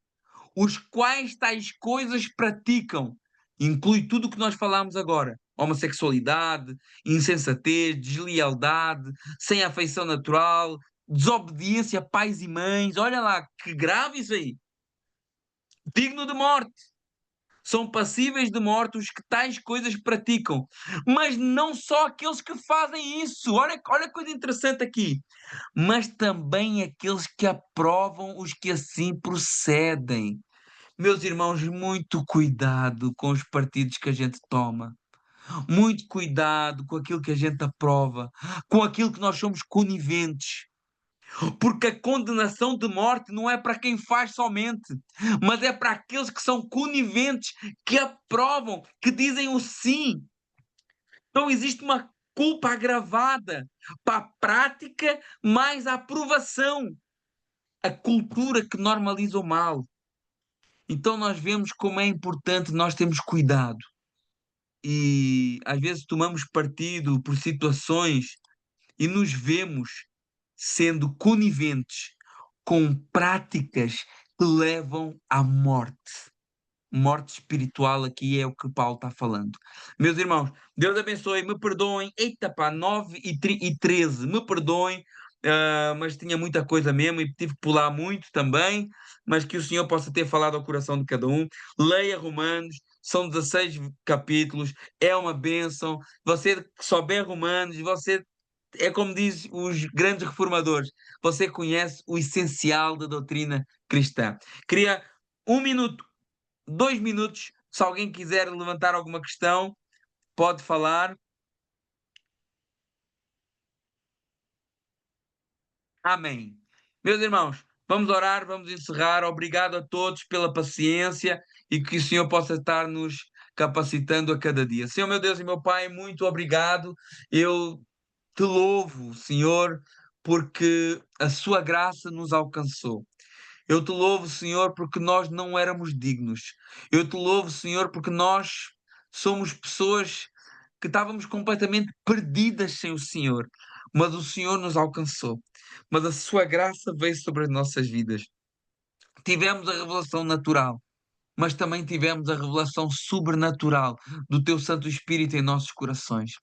Os quais tais coisas praticam. Inclui tudo o que nós falámos agora: homossexualidade, insensatez, deslealdade, sem afeição natural, desobediência a pais e mães. Olha lá, que grave isso aí. Digno de morte. São passíveis de morte os que tais coisas praticam. Mas não só aqueles que fazem isso. Olha que coisa interessante aqui. Mas também aqueles que aprovam os que assim procedem. Meus irmãos, muito cuidado com os partidos que a gente toma. Muito cuidado com aquilo que a gente aprova, com aquilo que nós somos coniventes. Porque a condenação de morte não é para quem faz somente, mas é para aqueles que são coniventes, que aprovam, que dizem o sim. Então existe uma culpa agravada para a prática mais a aprovação. A cultura que normaliza o mal. Então nós vemos como é importante nós termos cuidado. E às vezes tomamos partido por situações e nos vemos sendo coniventes com práticas que levam à morte. Morte espiritual aqui é o que Paulo está falando. Meus irmãos, Deus abençoe, me perdoem. Eita pá, 9 e 13, me perdoem. mas tinha muita coisa mesmo e tive que pular muito também, mas que o Senhor possa ter falado ao coração de cada um. Leia Romanos, são 16 capítulos, é uma bênção. Você que souber Romanos, você é como diz os grandes reformadores, você conhece o essencial da doutrina cristã. Queria 1 minuto, 2 minutos, se alguém quiser levantar alguma questão, pode falar. Amém. Meus irmãos, vamos orar, vamos encerrar. Obrigado a todos pela paciência e que o Senhor possa estar nos capacitando a cada dia. Senhor, meu Deus e meu Pai, muito obrigado. Eu te louvo, Senhor, porque a sua graça nos alcançou. Eu te louvo, Senhor, porque nós não éramos dignos. Eu te louvo, Senhor, porque nós somos pessoas que estávamos completamente perdidas sem o Senhor, mas o Senhor nos alcançou. Mas a sua graça veio sobre as nossas vidas. Tivemos a revelação natural, mas também tivemos a revelação sobrenatural do teu Santo Espírito em nossos corações.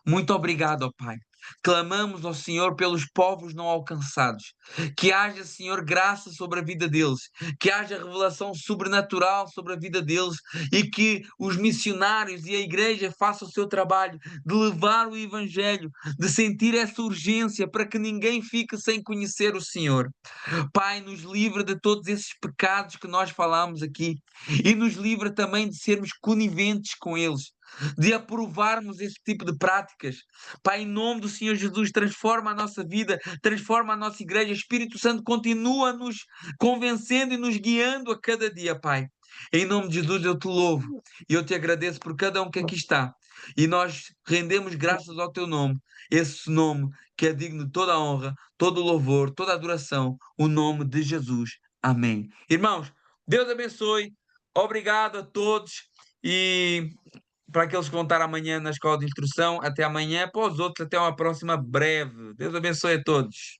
Muito obrigado, ó Pai. Clamamos ao Senhor pelos povos não alcançados. Que haja, Senhor, graça sobre a vida deles. Que haja revelação sobrenatural sobre a vida deles. E que os missionários e a igreja façam o seu trabalho de levar o Evangelho, de sentir essa urgência para que ninguém fique sem conhecer o Senhor. Pai, nos livra de todos esses pecados que nós falamos aqui e nos livra também de sermos coniventes com eles, de aprovarmos esse tipo de práticas. Pai, em nome do Senhor Jesus, transforma a nossa vida, transforma a nossa igreja. Espírito Santo continua nos convencendo e nos guiando a cada dia, Pai. Em nome de Jesus eu te louvo e eu te agradeço por cada um que aqui está. E nós rendemos graças ao teu nome, esse nome que é digno de toda a honra, todo o louvor, toda a adoração, o nome de Jesus. Amém. Irmãos, Deus abençoe. Obrigado a todos e para aqueles que vão estar amanhã na escola de instrução, até amanhã, para os outros, até uma próxima breve. Deus abençoe a todos.